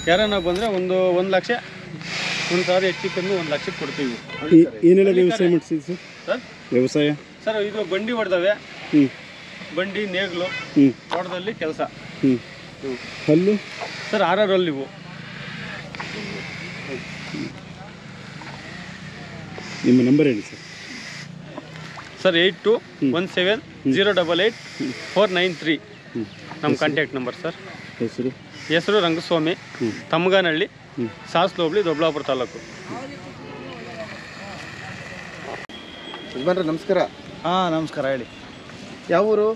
ಯಾರನ್ನ ಬಂದರೆ 1 ಲಕ್ಷ 1,000 ಹೆಚ್ಚು ಕಮ್ಮಿ 1 ಲಕ್ಷಕ್ಕೆ ಕೊಡ್ತೀವಿ. ಏನೆಲ್ಲ ವ್ಯವಸಾಯ ಮಾಡ್ತೀವಿ ಸರ್? ಸರ್ ವ್ಯವಸಾಯ ಸರ್ ಇದು ಬಂಡಿ ಹೊಡೆದವೆ. ಬಂಡಿ ನೇಗ್ಲು ತೋಟದಲ್ಲಿ ಕೆಲಸ. ಹಲ್ಲು ಸರ್ 6 ಹಲ್ಲು ಇವು. ನಿಮ್ಮ ನಂಬರ್ ಹೇಳಿ ಸರ್. ಸರ್ 8217088493 ನಮ್ಮ ಕಾಂಟ್ಯಾಕ್ಟ್ ನಂಬರ್ ಸರ್. ಹೆಸರು ರಂಗಸ್ವಾಮಿ, ತಮಗನಹಳ್ಳಿ, ಸಾಸ್ಲು ಹೋಬಳಿ, ದೊಡ್ಡಬಳ್ಳಾಪುರ ತಾಲೂಕು. ಯಜಮಾನ್ರೆ ನಮಸ್ಕಾರ. ನಮಸ್ಕಾರ. ಹೇಳಿ. ಯಾವ ಊರು?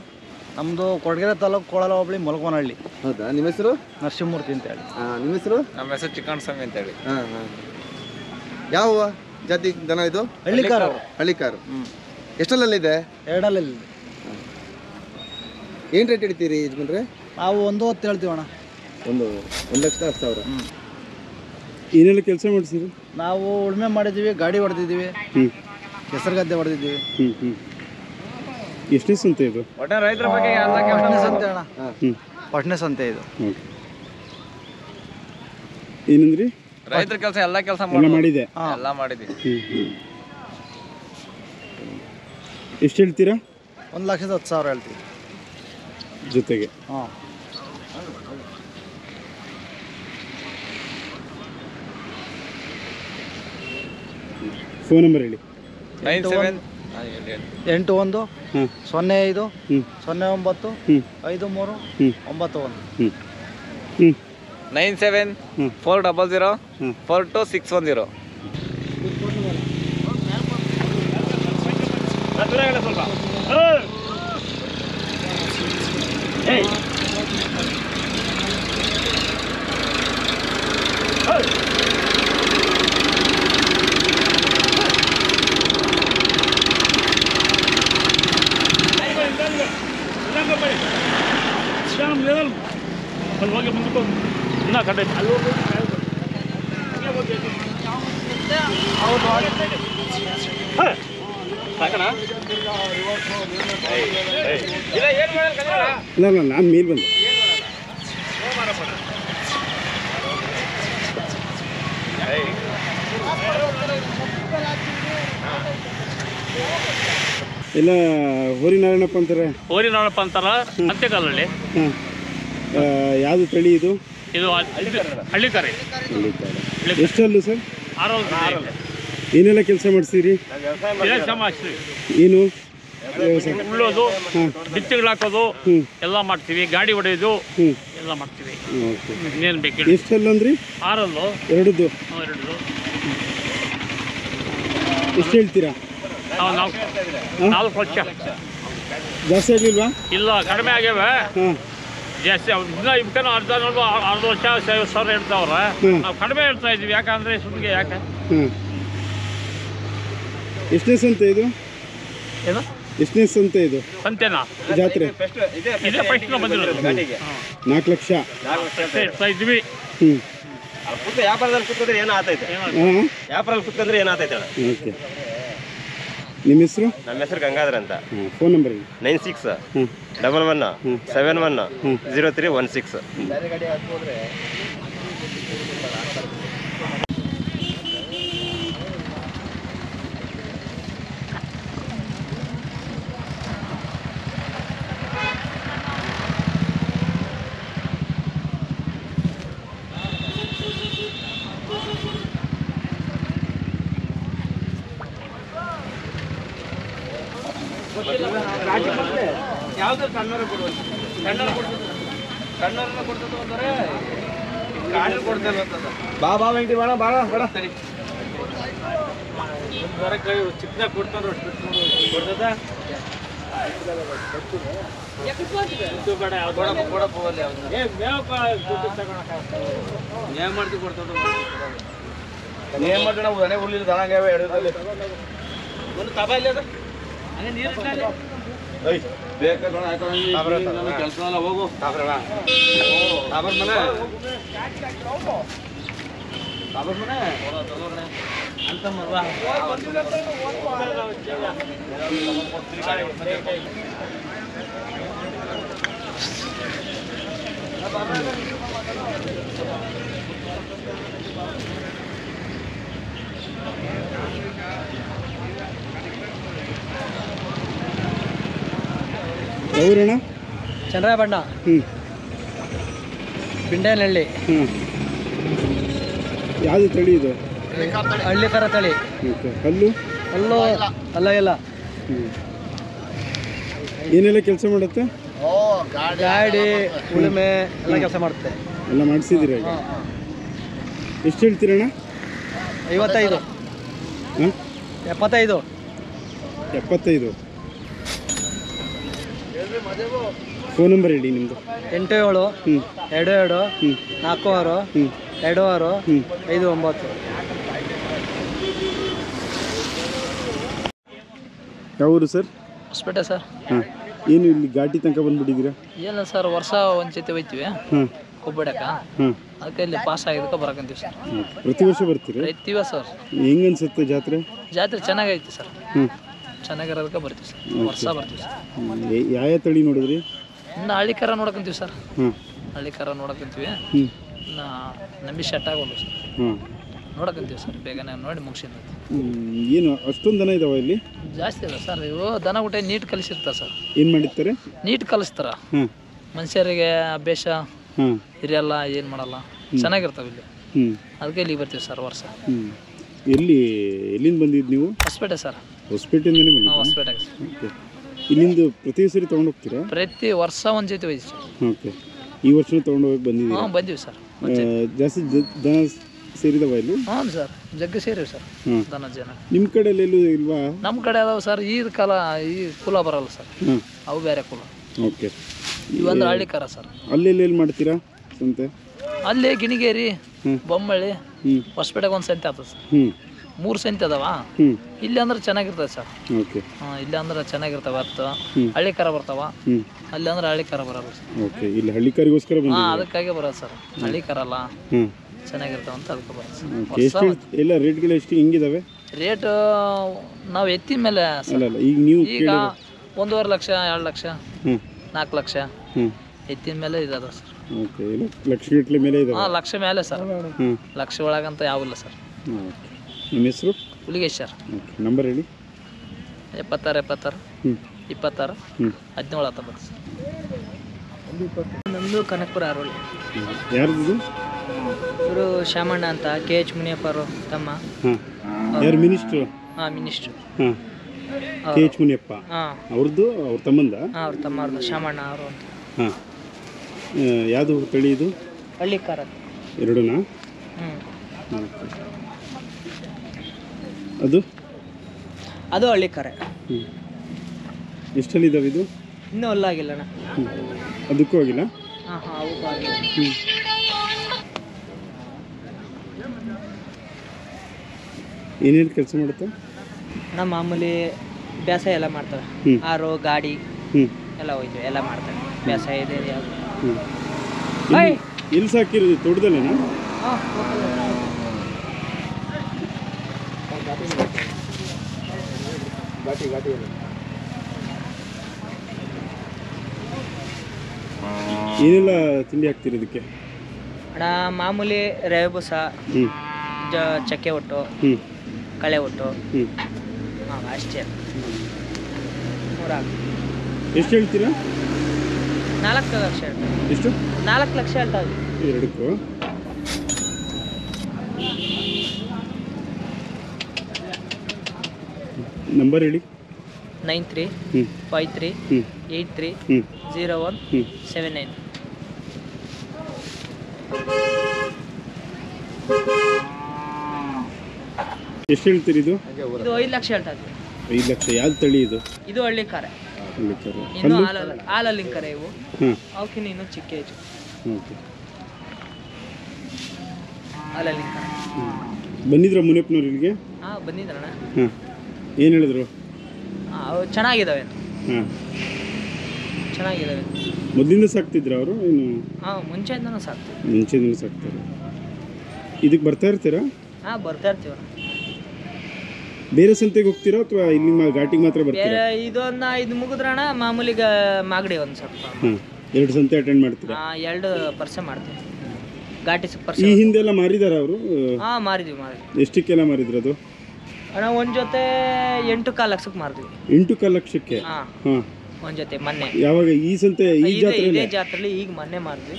ನಮ್ಮದು ಕೊಡಗೆರೆ ತಾಲೂಕು ಕೋಳಲ ಹೋಬಳಿ ಮೊಲಕವನಹಳ್ಳಿ. ಹೌದಾ? ನಿಮ್ಮ ಹೆಸರು? ನರಸಿಂಹಮೂರ್ತಿ ಅಂತ ಹೇಳಿ. ನಿಮ್ಮ ಹೆಸರು? ನಮ್ಮ ಹೆಸರು ಚಿಕ್ಕಣ್ಣ ಅಂತ ಹೇಳಿ. ಯಾವ ಜಾತಿ ದನ ಇದು? ಹಳ್ಳಿಕಾರು. ಹಳ್ಳಿಕಾರು. ಎಷ್ಟಲ್ಲಲ್ಲಿದೆ? 2 ಏನು ರೇಟ್ ಹಿಡಿತೀರಿ ಯಜಮಾನ್ರೆ? ನಾವು 1.10 ಹೇಳ್ತೀವಿ ಅಣ್ಣ. 1,10,000. ಏನೆಲ್ಲ ಕೆಲಸ ಮಾಡಿಸಿದ್ರು? ನಾವು ಉಳುಮೆ ಮಾಡಿದ್ದೀವಿ, ಗಾಡಿ ಹೊಡೆದಿದ್ದೀವಿ, ಕೆಸರು ಗದ್ದೆ ಹೊಡೆದಿದ್ದೀವಿ. ಎಷ್ಟನೇ ಸಂತೆ ಇದು? ರೈತರ ಬಗ್ಗೆ ಪಟ್ನೆ ಸಂತೆ ಅಣ್ಣ. ಪಟ್ನೆ ಸಂತೆ ಇದು. ಏನಂದ್ರಿ? ರೈತರ ಕೆಲಸ ಎಲ್ಲ ಕೆಲಸ ಮಾಡಿದೆ. ಎಲ್ಲ ಮಾಡಿದ್ವಿ. ಎಷ್ಟು ಹೇಳ್ತೀರಾ? 1,10,000 ಹೇಳ್ತೀವಿ ಜೊತೆಗೆ. ಫೋನ್ ನಂಬರ್ ಹೇಳಿ. 97 81 05 09 53 91. 97 400 42610. ಇಲ್ಲ ನಾನು ಮೇಲೆ ಬಂದೆ. ಎಲ್ಲ ಹೋರಿನಾರಾಯಣಪ್ಪ ಅಂತಾರೆ. ಹೋರಿನಾಳಪ್ಪ ಅಂತಾರ ಅಂತೆಕಾಲಲ್ಲಿ. ಹಾಂ, ಯಾವುದು ತಳಿ ಇದು? ಇದು ಹಳ್ಳಿಕಾರಿ. ಎಷ್ಟಲ್ಲು ಸರ್? 6 ಏನೆಲ್ಲ ಕೆಲಸ ಮಾಡಿಸ್ತೀರಿ? ಏನು ಉಳ್ಳೋದು, ಬಿಚ್ಚಗಳು ಹಾಕೋದು ಎಲ್ಲ ಮಾಡ್ತೀವಿ, ಗಾಡಿ ಹೊಡೆಯೋದು ಎಲ್ಲ ಮಾಡ್ತೀವಿ. ಇನ್ನೇನು ಬೇಕು? ಎಷ್ಟಲ್ಲ ಅಂದ್ರಿ? 6 ಎರಡದ್ದು. 2 ಎಷ್ಟು ಹೇಳ್ತೀರಾ? ನಾವು 4 ವರ್ಷ. ಜಾಸ್ತಿ ಆಗಲಿಲ್ವಾ? ಇಲ್ಲ, ಕಡಿಮೆ ಆಗ್ಯಾವೆ. ಹಾಂ, ಜಾಸ್ತಿ ಇವಕ್ಕೇನು ಅರ್ಧ ವರ್ಷ 50,000 ಹೇಳ್ತಾವ್ರೆ. ನಾವು ಕಡಿಮೆ ಹೇಳ್ತಾ ಇದ್ದೀವಿ. ಯಾಕಂದ್ರೆ ಸುಮ್ಗೆ ಯಾಕೆ? ಹಾಂ. ಎಷ್ಟನೇ ಸಂತೆ ಇದು? ಏನು ಎಷ್ಟನೇ ಸಂತೆ ಇದು? ಸಂತೆನಾ? ಜಾತ್ರೆ ಇದೇ ಫಸ್ಟ್ ಬಂದಿರೋದು. 4 ಲಕ್ಷ ಹೇಳ್ತಾ ಇದ್ವಿ. ಹ್ಞೂ. ವ್ಯಾಪಾರದಲ್ಲಿ ಕುತ್ಕೊಂಡ್ರೆ ಏನು ಆತೈತೆ? ಹಾಂ, ವ್ಯಾಪಾರದಲ್ಲಿ ಕುತ್ಕೊಂಡ್ರೆ ಏನು ಆತೈತೆ? ಓಕೆ. ನಿಮ್ಮ ಹೆಸರು? ನಮ್ಮ ಹೆಸರು ಗಂಗಾಧರ್ ಅಂತ. ಹಾಂ, ಫೋನ್ ನಂಬರ್ ಹೇಳಿ. 9611710316. ಯಾವ್ದು ಕಣ್ಣೂರು ಕೊಡುವಂತ ಕಣ್ಣೂರನ್ನ ಕೊಡ್ತದ ಅಂತಾರೆ, ಕಾಡಿನ ಕೊಡ್ತೇವೆ ಅಂತದ. ಬಾ ವೆಂಕಟಿ ಬೇಡ ಬೇಡ ಬೇಡ. ಸರಿ, ಚಿಕ್ಕದಾಗ ಕೊಡ್ತಾರ ಕೊಡ್ತದ. ಬೇಡ ಕೊಡಪ್ಪ ಏನ್ ಮಾಡ್ತೀವಿ ಕೊಡ್ತದ. ಏನ್ ಮಾಡ್ತೀವಿ ನಾವು? ಮನೆ ಉರ್ಲಿಲ್ಲ ದಣಂಗವೆ ಎಡದಲ್ಲಿ ಒಂದು ತಬ ಇಲ್ಲ ಅದು ಹಂಗೆ ನೀರು ಬೇಕಾದ್ರೆ ಕೆಲಸ ಹೋಗು ತಾಬರ್ ಮನೆ ತಾಬರ್ ಮನೆ ಅಂತ ಯಾವೂರಣ್ಣ? ಚಂದ್ರಾಯಬಣ್ಣ. ಹ್ಞೂ. ಬಿಂಡೇನಹಳ್ಳಿ. ಹ್ಞೂ. ಯಾವುದು ತಳಿ ಇದು? ಹಳ್ಳಿಕರ ತಳಿ. ಓಕೆ. ಹಲ್ಲು? ಅಲ್ಲೂ ಅಲ್ಲ ಇಲ್ಲ. ಹ್ಞೂ. ಏನೆಲ್ಲ ಕೆಲಸ ಮಾಡುತ್ತೆ? ಗಾಡಿ, ಉಳುಮೆ ಎಲ್ಲ ಕೆಲಸ ಮಾಡುತ್ತೆ. ಎಲ್ಲ ಮಾಡಿಸಿದ್ದೀರ ಈಗ? ಎಷ್ಟು ಹೇಳ್ತೀರಣ್ಣ? 55. ಹಾಂ, 75. 75. ಫೋನ್ ನಂಬರ್ ಹೇಳಿ ನಿಮ್ಮದು. 87 22 46 26 59. ಯಾವ ಊರು ಸರ್? ಹೊಸಪೇಟೆ ಸರ್. ಹಾಂ. ಏನು ಇಲ್ಲಿ ಘಾಟಿ ತನಕ ಬಂದುಬಿಟ್ಟಿದ್ದೀರಾ? ಏನಿಲ್ಲ ಸರ್, ವರ್ಷ ಒಂದು ಜೊತೆ ಹೋಯ್ತೀವಿ ಹಾಂ ಕೊಬ್ಬಡಕ. ಹಾಂ. ಅದಕ್ಕೆ ಇಲ್ಲಿ ಪಾಸ್ ಆಗಿದ್ದಕ್ಕೆ ಬರಕಂತೀವಿ ಸರ್. ಪ್ರತಿ ವರ್ಷ ಬರ್ತೀರಾ? ಬರ್ತೀವ ಸರ್. ಹೆಂಗೆ ಅನ್ಸುತ್ತೆ ಜಾತ್ರೆ? ಜಾತ್ರೆ ಚೆನ್ನಾಗೈತಿ ಸರ್. ಹ್ಞೂ. ಚೆನ್ನಾಗಿರೋದಕ್ಕೆ ಬರ್ತೀವಿ ಸರ್. ವರ್ಷ ಬರ್ತೀವಿ ಸರ್. ಯಾವ ತಳಿ ನೋಡಿದ್ರಿ? ಇನ್ನು ಹಳ್ಳಿ ಕರ ನೋಡಕಂತೀವಿ ಸರ್. ಹಾಂ. ಹಳ್ಳಿ ಕರ ನೋಡಕಂತೀವಿ. ಹ್ಞೂ. ಇನ್ನು ನಂಬಿ ಶೆಟ್ ಆಗೋದು ಸರ್. ಹಾಂ. ನೋಡಕಂತೀವಿ ಸರ್. ಬೇಗನೆ ನೋಡಿ ಮುಗಿಸಿದ್ವಿ. ಏನು ಅಷ್ಟೊಂದು ದನ ಇದಾವೆ ಇಲ್ಲಿ? ಜಾಸ್ತಿ ಇದೆ ಸರ್. ಇವು ದನ ಊಟ ನೀಟ್ ಕಲಿಸಿರ್ತಾರೆ ಸರ್. ಏನು ಮಾಡಿರ್ತಾರೆ? ನೀಟ್ ಕಲಿಸ್ತಾರ. ಹಾಂ. ಮನುಷ್ಯರಿಗೆ ಅಭ್ಯಾಸ ಹಾಂ ಹಿರಿಯಲ್ಲ, ಏನು ಮಾಡಲ್ಲ, ಚೆನ್ನಾಗಿರ್ತಾವೆ ಇಲ್ಲಿ. ಹ್ಞೂ. ಅದಕ್ಕೆ ಇಲ್ಲಿಗೆ ಬರ್ತೀವಿ ಸರ್ ವರ್ಷ. ಹ್ಞೂ. ಎಲ್ಲಿಂದ ಬಂದಿದ್ದು ನೀವು? ಹೊಸಪೇಟೆ ಸರ್. ಹೊಸಪೇಟೆಯಿಂದನೇ ಬಂದಿದ್ದು? ಹಾಂ, ಹೊಸಪೇಟೆಗೆ ಸರ್. ಓಕೆ. ಇಲ್ಲಿಂದ ಪ್ರತಿ ಸರಿ ತೊಗೊಂಡು ಹೋಗ್ತೀರಾ? ಪ್ರತಿ ವರ್ಷ ಒಂದು ಜೊತೆ ಹೋಯ್ತು ಸರ್. ಓಕೆ. ಈ ವರ್ಷನೂ ತೊಗೊಂಡು ಹೋಗಿ ಬಂದಿದ್ದೀರಾ? ಹಾಂ, ಬಂದೀವಿ ಸರ್. ಜಾಸ್ತಿ ದನ ಸೇರಿದವ ಇಲ್ಲಿ? ಹ್ಞೂ ಸರ್, ಜಗ್ಗಿ ಸೇರಿವಿ ಸರ್. ಹಾಂ. ದನ ಜನ ನಿಮ್ಮ ಕಡೆಯಲ್ಲಿ ಎಲ್ಲೂ ಇಲ್ವಾ? ನಮ್ಮ ಕಡೆ ಅದಾವೆ ಸರ್. ಈ ಕಾಲ ಈ ಕುಲ ಬರಲ್ಲ ಸರ್. ಹಾಂ. ಅವು ಬೇರೆ ಕುಲ. ಓಕೆ. ಇವಂದ್ರೆ ಹಳ್ಳಿ ಕರ ಸರ್. ಅಲ್ಲೆಲ್ಲಿ ಮಾಡ್ತೀರಾ ಸಂತೆ? ಅಲ್ಲಿ ಗಿಣಿಗೇರಿ, ಬೊಮ್ಮಳ್ಳಿ, ಹೊಸಪೇಟೆಗೆ ಒಂದು ಸಂತೆ ಆಗ್ತದೆ ಸರ್. 3 ಸಂತೆ ಅದಾವ. ಇಲ್ಲಿ ಅಂದ್ರೆ ಚೆನ್ನಾಗಿರ್ತದೆ ಸರ್. ಓಕೆ. ಇಲ್ಲಿ ಅಂದ್ರೆ ಚೆನ್ನಾಗಿರ್ತವೆ. ಹತ್ತು ಹಳ್ಳಿ ಕರ ಬರ್ತಾವ. ಅಲ್ಲಿ ಅಂದ್ರೆ ಹಳ್ಳಿ ಕರ ಬರಲ್ಲ ಸರ್. ಓಕೆ. ಇಲ್ಲಿ ಹಳ್ಳಿ ಕರಿಗೋಸ್ಕರ ಬಂದಿದ್ದೀರಾ? ಹಾಂ, ಅದಕ್ಕಾಗೆ ಬರೋದು ಸರ್. ಹಳ್ಳಿ ಕರಲ್ಲ ಚೆನ್ನಾಗಿರ್ತಾವ ಅಂತ ಅದಕ್ಕೆ ಬರೋದು ಸರ್. ಎಲ್ಲ ರೇಟ್ಗಳು ಎಷ್ಟು ಹಿಂಗಿದಾವೆ? ರೇಟ್ ನಾವು ಎತ್ತಿ ಮೇಲೆ ಅಲ್ಲ ಈಗ ನೀವು ಈಗ 1.5 ಲಕ್ಷ, 2 ಲಕ್ಷ, 4 ಲಕ್ಷ ಎತ್ತಿನ ಮೇಲೆ ಇದಾದ ಸರ್. ಓಕೆ. ಲಕ್ಷಗಟ್ಟಲೆ ಮೇಲೆ ಇದೆ? ಹಾಂ, ಲಕ್ಷ ಮೇಲೆ ಸರ್. ಲಕ್ಷ ಒಳಗಂತ ಯಾವಿಲ್ಲ ಸರ್. ನಿಮ್ಮ ಹೆಸರು? ಹುಲಿಗೇಶ್ ಸರ್. ಓಕೆ. ನಂಬರ್ ಹೇಳಿ. 76 76 26 17 19 ನಮ್ಮದು ಕನಕಪುರ ಆರೋಳಿ. ಯಾರ್ದು? ಇವರು ಶಾಮಣ್ಣ ಅಂತ KH ಮುನಿಯಪ್ಪ ಅವರು ತಮ್ಮ. ಯಾರು ಮಿನಿಸ್ಟ್ರು? ಮಿನಿಸ್ಟ್ರು. KH ಮುನಿಯಪ್ಪ ಅವ್ರದ್ದು, ಅವ್ರ ತಮ್ಮಂದ? ಅವ್ರ ತಮ್ಮ ಅವ್ರದ್ದು ಶಾಮಣ್ಣ ಅವರು ಅಂತ. ಯಾವುದು ತಳಿ ಇದು? ಹಳ್ಳಿ ಕಾರ. ಎರಡೂನಾ? ಅದು ಅದು ಹಳ್ಳಿ ಕರೆ. ಎಷ್ಟಲ್ಲಿ ಇದಾವೆ ಇದು? ಇನ್ನೂ ಅಲ್ಲಾಗಿಲ್ಲಣ್ಣ. ಅದಕ್ಕೂ ಆಗಿಲ್ಲ? ಅವಕ್ಕೂ ಆಗಿಲ್ಲ. ಏನೇನು ಕೆಲಸ ಮಾಡುತ್ತೆ? ನಮ್ಮ ಮಾಮೂಲಿ ಬೇಸಾಯ ಎಲ್ಲ ಮಾಡ್ತಾರೆ. ಆರು ಗಾಡಿ ಎಲ್ಲ ಹೋಯ್ತು, ಎಲ್ಲ ಮಾಡ್ತಾರೆ. ಬೇಸಾಯ ಇದೆ ಯಾವುದು. ಎಲ್ಲಿ ಸಾಕಿರೋದು? ತೋಟದಲ್ಲೇನಾ? ಏನೆಲ್ಲ ತಿಂಡಿ ಹಾಕ್ತಿರೋದಕ್ಕೆ? ಅಣ್ಣ ಮಾಮೂಲಿ ರವೆ ಬೂಸ, ಚಕ್ಕೆ ಒಟ್ಟು, ಕಳೆ ಒಟ್ಟು, ಅಷ್ಟೇ. ಎಷ್ಟು ಹೇಳ್ತೀರಾ? 4 ಲಕ್ಷ. ಎಷ್ಟು? 4 ಲಕ್ಷ ಹೇಳ್ತಾ ಇದ್ದೀವಿ. ಎರಡಕ್ಕೂ? ನಂಬರ್ ಹೇಳಿ. 9353830179. ಎಷ್ಟು ಹೇಳ್ತೀರಿ ಇದು? ಇದು 5 ಲಕ್ಷ ಹೇಳ್ತಾ ಇದ್ದೀವಿ. 5 ಲಕ್ಷ. ಯಾವ್ದು ತಳಿ ಇದು? ಇದು ಹಳ್ಳಿ ಕಾರ. ಇನ್ನು ಹಾಲಲ್ಲಿ ಕರೆ ಇವು. ಅವಕ್ಕಿನ್ನ ಇನ್ನೂ ಚಿಕ್ಕ ಏಜು. ಹಾಲಲ್ಲಿ ಕರೆ. ಬಂದಿದ್ರ ಮುನಿಯಪ್ಪನವ್ರು ಇಲ್ಲಿಗೆ? ಬಂದಿದ್ರಣ್ಣ. ಏನು ಹೇಳಿದ್ರು? ಅವು ಚೆನ್ನಾಗಿದ್ದಾವೆ. ಚೆನ್ನಾಗಿದ್ದಾವೆ. ಮೊದಲಿಂದ ಸಾಕ್ತಿದ್ರ ಅವರು? ಏನು ಮುಂಚೆಯಿಂದನೂ ಸಾಕ್ತೀವಿ. ಮುಂಚೆಯಿಂದ ಸಾಕ್ತಾರೆ. ಇದಕ್ಕೆ ಬರ್ತಾ ಇರ್ತೀರಾ? ಬರ್ತಾ ಇರ್ತೀವಣ್ಣ. ಬೇರೆ ಸಂತೆಗೆ ಹೋಗ್ತೀರಾ ಅಥವಾ ಇಲ್ಲಿ ಘಾಟಿಗೆ ಮಾತ್ರ ಬರ್ತೀರಾ? ಇದೊಂದು ಇದು ಮುಗಿದ್ರಣ ಮಾಮೂಲಿಗ ಮಾಗಡಿ ಒಂದು ಸ್ವಲ್ಪ 2 ಸಂತೆ ಅಟೆಂಡ್ ಮಾಡ್ತೀರಾ? 2 ಪರ್ಸೆ ಮಾಡ್ತೀವಿ. ಘಾಟಿ ಪರ್ಸೆ. ಈ ಹಿಂದೆ ಎಲ್ಲ ಮಾರಿದಾರ ಅವರು? ಮಾರಿದ್ವಿ. ಎಷ್ಟಕ್ಕೆಲ್ಲ ಮಾರಿದ್ರು ಅದು? ಅಣ್ಣ ಒಂದು ಜೊತೆ 8.25 ಲಕ್ಷಕ್ಕೆ ಮಾರಿದ್ವಿ. 8.25 ಲಕ್ಷಕ್ಕೆ? ಒಂದು ಜೊತೆ ಮೊನ್ನೆ. ಯಾವಾಗ? ಈ ಸಂತೆ ಇದೇ ಜಾತ್ರೆಲಿ ಈಗ ಮೊನ್ನೆ ಮಾರಿದ್ವಿ.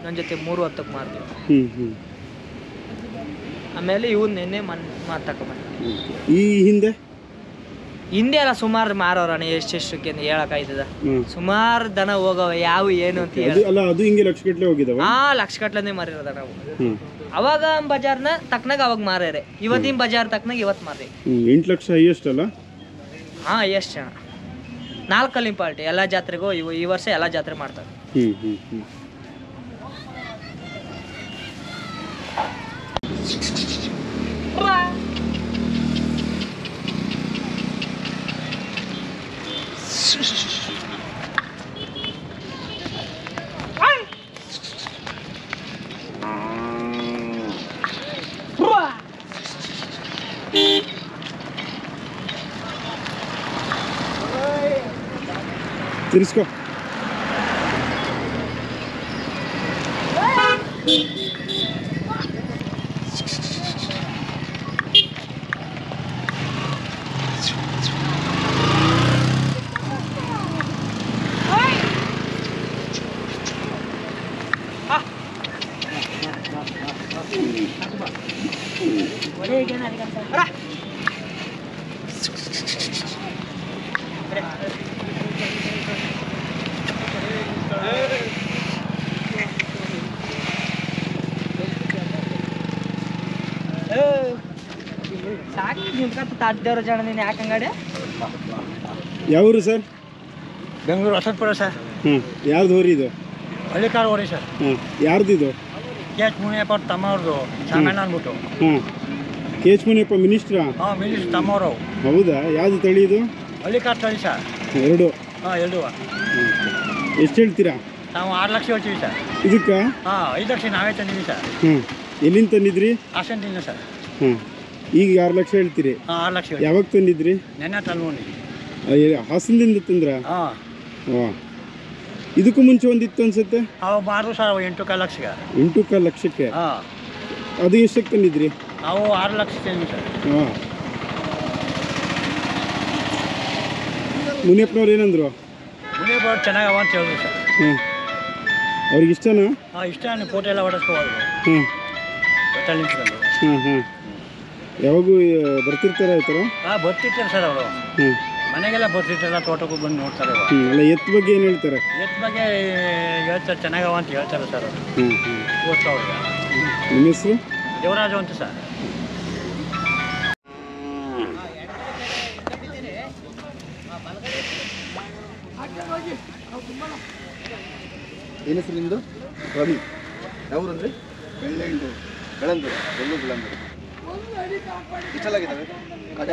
ನನ್ನ ಜೊತೆ 3.10ಕ್ಕೆ ಮಾರಿದ್ವಿ. ಆಮೇಲೆ ಇವ್ ನೆನ್ನೆ ತಗೊಂಡ್ಬಂದ್ವಿ. ಈ ಹಿಂದೆ ಎಲ್ಲ ಸುಮಾರು ಮಾರೋರಣ ಎಷ್ಟೆಷ್ಟಕ್ಕೆ ಹೇಳಕ್ಕಾಯ್ತದ. ಸುಮಾರು ದನ ಹೋಗವ ಯಾವ ಏನು ಅಂತ ಹೇಳಿ. ಅಲ್ಲ ಅದು ಹಿಂಗೆ ಲಕ್ಷ ಗಟ್ಟಲೆ ಹೋಗಿದಾವ? ಲಕ್ಷ ಗಟ್ಟಲೆ ಮಾರಿರೋದ ನಾವು. ಅವಾಗ ಬಜಾರ್ನ ತಕ್ಕನಾಗ ಅವಾಗ ಮಾರ್ಯಾರೆ. ಇವತ್ತಿನ ಬಜಾರ್ ತಕ್ಕನಾಗ ಇವತ್ತು ಮಾರಿ. 8 ಲಕ್ಷ ಹೈಯೆಸ್ಟ್ ಅಲ್ಲ? ಎಷ್ಟು ಜನ 4 ಪಾರ್ಟಿ ಎಲ್ಲ ಜಾತ್ರೆಗೂ ಈ ವರ್ಷ ಎಲ್ಲ ಜಾತ್ರೆ ಮಾಡ್ತಾರೆ. ತಿರ್ಸ್ಕೋ. ಯಾವೂರು ಸರ್? ಬೆಂಗಳೂರು ವಸಂತಪುರ ಸರ್. ಯಾವ್ದು ಹೋರಿ ಇದು? ಹಳ್ಳಿಕಾರ ಹೋರಿ ಸರ್. ಯಾರ್ದು ಇದು? KH ಮುನಿಯಪ್ಪ ತಮ್ಮ ಅವ್ರದ್ದು ಸಾಮಣ್ಣ ಅಂದ್ಬಿಟ್ಟು. KH ಮುನಿಯಪ್ಪ ಮಿನಿಸ್ಟ್ರಾ? ಮಿನಿಸ್ಟ್ರ್ ತಮ್ಮವರು. ಹೌದಾ? ಯಾವ್ದು ತಳಿ ಇದು? ಹಳ್ಳಿಕಾರ ತಳಿ ಸರ್. ಎರಡು? ಎರಡು. ಎಷ್ಟು ಹೇಳ್ತೀರಾ? ನಾವು 6 ಲಕ್ಷ ಹೇಳ್ತೀವಿ ಸರ್. ಇದಕ್ಕೆ? 5 ಲಕ್ಷ ನಾವೇ ತಂದಿದ್ದೀವಿ ಸರ್. ಎಲ್ಲಿಂದ ತಂದಿದ್ರಿ? ಹಾಸನದಿಂದ ಸರ್. ಈಗ 6 ಲಕ್ಷ ಹೇಳ್ತೀರಿ? 6 ಲಕ್ಷ. ಯಾವಾಗ ತಂದಿದ್ರಿ? ನೆನ್ನೆ ತಂದ್ಬಂದು. ಹಾಸನದಿಂದ ತಂದ್ರ? ಇದಕ್ಕೂ ಮುಂಚೆ ಒಂದಿತ್ತು ಅನ್ಸುತ್ತೆ? ಅವು ಮಾರು ಸರ್ 8.25 ಲಕ್ಷಕ್ಕೆ. 8.25 ಲಕ್ಷಕ್ಕೆ? ಅದು ಎಷ್ಟಕ್ಕೆ ತಂದಿದ್ರಿ? ನಾವು 6 ಲಕ್ಷ ತಂದಿದ್ವಿ ಸರ್. ಮುನಿಯಪ್ಪನವ್ರು ಏನಂದ್ರು? ಮುನಿಯಪ್ಪ ಚೆನ್ನಾಗವ ಅಂತ ಹೇಳಿದ್ರು ಸರ್. ಹಾಂ, ಅವ್ರಿಗೆ ಇಷ್ಟನಾ? ಹಾಂ, ಇಷ್ಟ ಫೋಟೋ ಎಲ್ಲ ಹೊಡೆಸ್ಕೋಬೋದು. ಹಾಂ ಬಟ್ಟೆ ನಿಂತ್ಕೊಂಡು. ಹಾಂ ಹಾಂ, ಯಾವಾಗೂ ಬರ್ತಿರ್ತಾರ ಈ ಥರ? ಹಾಂ, ಬರ್ತಿರ್ತಾರೆ ಸರ್ ಅವರು. ಹ್ಞೂ, ಮನೆಗೆಲ್ಲ ಬರ್ತಿರ್ತಾರಲ್ಲ, ತೋಟಕ್ಕೂ ಬಂದು ನೋಡ್ತಾರೆ. ಅಲ್ಲ ಎತ್ತು ಬಗ್ಗೆ ಏನು ಹೇಳ್ತಾರೆ? ಎತ್ತ ಬಗ್ಗೆ ಹೇಳ್ತಾರೆ, ಚೆನ್ನಾಗವ ಅಂತ ಹೇಳ್ತಾರೆ ಸರ್ ಅವರು. ಓದ್ತಾ ಅವ್ರಿಗೆ. ನಿಮ್ಮ ಹೆಸರು? ದೇವರಾಜು ಅಂತ ಸರ್. ಏನು ಹೆಸರು ನಿಮ್ಮದು? ರವಿ. ಯಾವ್ರಂದ್ರೆ? ಬೆಳ್ಳಂದೂರು. ಬೆಳ್ಳಂದೂರು. ಎಷ್ಟೆಲ್ಲಾಗಿದ್ದಾವೆ? ಕಡೆ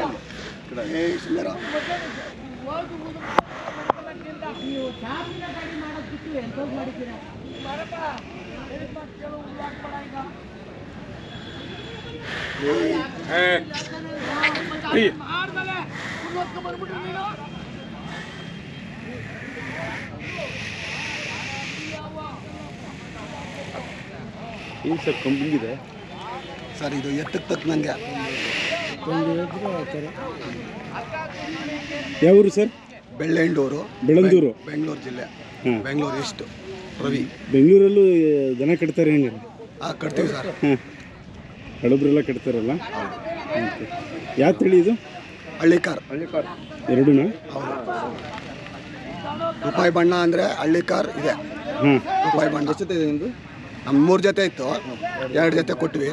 ಏನು ಸರ್ ಕಂಬಿಗಿದೆ ಸರ್? ಇದು ಎತ್ತಕ್ಕೆ ತಕ್ಕನಂಗೆ. ಯಾವೂರು ಸರ್? ಬೆಳ್ಳಂಡೂರು. ಬೆಳ್ಳಂದೂರು, ಬೆಂಗಳೂರು ಜಿಲ್ಲೆ. ಹಾಂ, ಬೆಂಗಳೂರು ಈಸ್ಟ್. ರವಿ. ಬೆಂಗಳೂರಲ್ಲೂ ದನ ಕಟ್ತಾರೆ ಹೆಂಗೆ? ಹಾಂ, ಕಟ್ತೀವಿ ಸರ್. ಹಾಂ, ಹಳಬ್ರೆಲ್ಲ ಕಟ್ತಾರಲ್ಲ. ಓಕೆ, ಯಾವ ತಳಿ ಇದು? ಹಳ್ಳಿಕಾರ್. ಎರಡೂನಾ? ಹೌದು. ರೂಪಾಯಿ ಬಣ್ಣ ಅಂದರೆ ಹಳ್ಳಿಕಾರ್ ಇದೆ. ಹಾಂ, ರೂಪಾಯಿ ಬಣ್ಣ. ಎಷ್ಟು ಜೊತೆ ಇದೆ ನಿಮ್ಮದು? ನಮ್ಮ 3 ಜೊತೆ ಇತ್ತು, 2 ಜೊತೆ ಕೊಟ್ವಿ.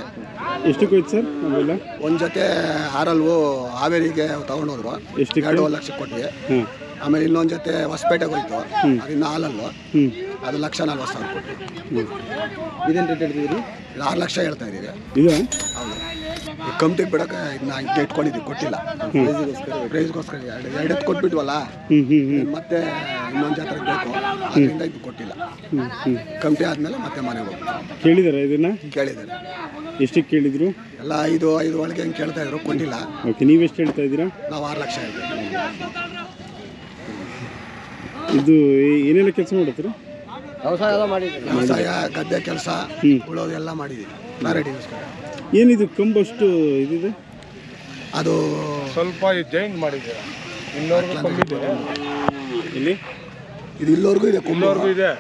ಎಷ್ಟಕ್ಕೆ ಹೋಯ್ತು ಸರ್ ಅವೆಲ್ಲ? ಒಂದು ಜೊತೆ ಹಾರಲ್ವು ಹಾವೇರಿಗೆ ತೊಗೊಂಡೋದ್ರು, ಎಷ್ಟಕ್ಕೆ? 2.5 ಲಕ್ಷಕ್ಕೆ ಕೊಟ್ವಿ. ಹಾಂ, ಆಮೇಲೆ ಇನ್ನೊಂದು ಜೊತೆ ಹೊಸಪೇಟೆಗೆ ಹೋಯ್ತು, ಅದನ್ನ ಹಾಲಲ್ಲು, ಅದು 1,40,000 ಕೊಟ್ವಿ. ಇದೇನು ರೇಟ್ ಹೇಳ್ತಿದ್ದೀರಿ? 6 ಲಕ್ಷ ಹೇಳ್ತಾ ಇದ್ದೀವಿ. ಇದು ಹೌದು. ಈ ಕಂಪ್ನಿಗೆ ಬಿಡೋಕೆ ಇದನ್ನ ಇಟ್ಕೊಂಡಿದ್ದೀವಿ, ಕೊಟ್ಟಿಲ್ಲ. ಪ್ರೈಸ್ಗೋಸ್ಕರ 2 ಎತ್ತು ಕೊಟ್ಬಿಟ್ವಲ್ಲ, ಮತ್ತೆ ಇನ್ನೊಂದು ಜಾತ್ರೆಗೆ ಬೇಕು, ಅದರಿಂದ ಇದು ಕೊಟ್ಟಿಲ್ಲ. ಕಂಪ್ನಿ ಆದಮೇಲೆ ಮತ್ತೆ ಮನೆಗೆ ಹೋಗ್ತೀವಿ. ಕೇಳಿದಾರ ಇದನ್ನ? ಕೇಳಿದ್ದಾರೆ. ಎಷ್ಟಕ್ಕೆ ಕೇಳಿದ್ರು? ಎಲ್ಲ 5 ಒಳಗೆ ಹೆಂಗೆ ಕೇಳ್ತಾ ಇದ್ರು, ಕೊಟ್ಟಿಲ್ಲ. ಓಕೆ, ನೀವೆಷ್ಟು ಹೇಳ್ತಾ ಇದ್ದೀರಾ? ನಾವು 6 ಲಕ್ಷ ಹೇಳ್ತೀವಿ. ಇದು ಏನೆಲ್ಲ ಕೆಲಸ ಮಾಡತ್ತೀರಾ? ವ್ಯವಸಾಯ ಎಲ್ಲ ಮಾಡಿದ್ದೀವಿ. ವ್ಯವಸಾಯ, ಗದ್ದೆ ಕೆಲಸ, ಉಳೋದು ಎಲ್ಲ ಮಾಡಿದ್ದೀವಿ. ಮ್ಯಾರೇಡಿಗೋಸ್ಕರ. ಏನಿದು ಕಂಬು ಅಷ್ಟು ಇದಿದೆ? ಅದು ಸ್ವಲ್ಪ ಜೈಂಟ್ ಮಾಡಿದ್ದೀರಾ? ಇನ್ನೂರು ಕಮ್ಮಿ ಇದೆ. ಇಲ್ಲಿ ಇದು ಇಲ್ಲವರೆಗೂ ಇದೆ, ಕುಂಬವರೆಗೂ ಇದೆ.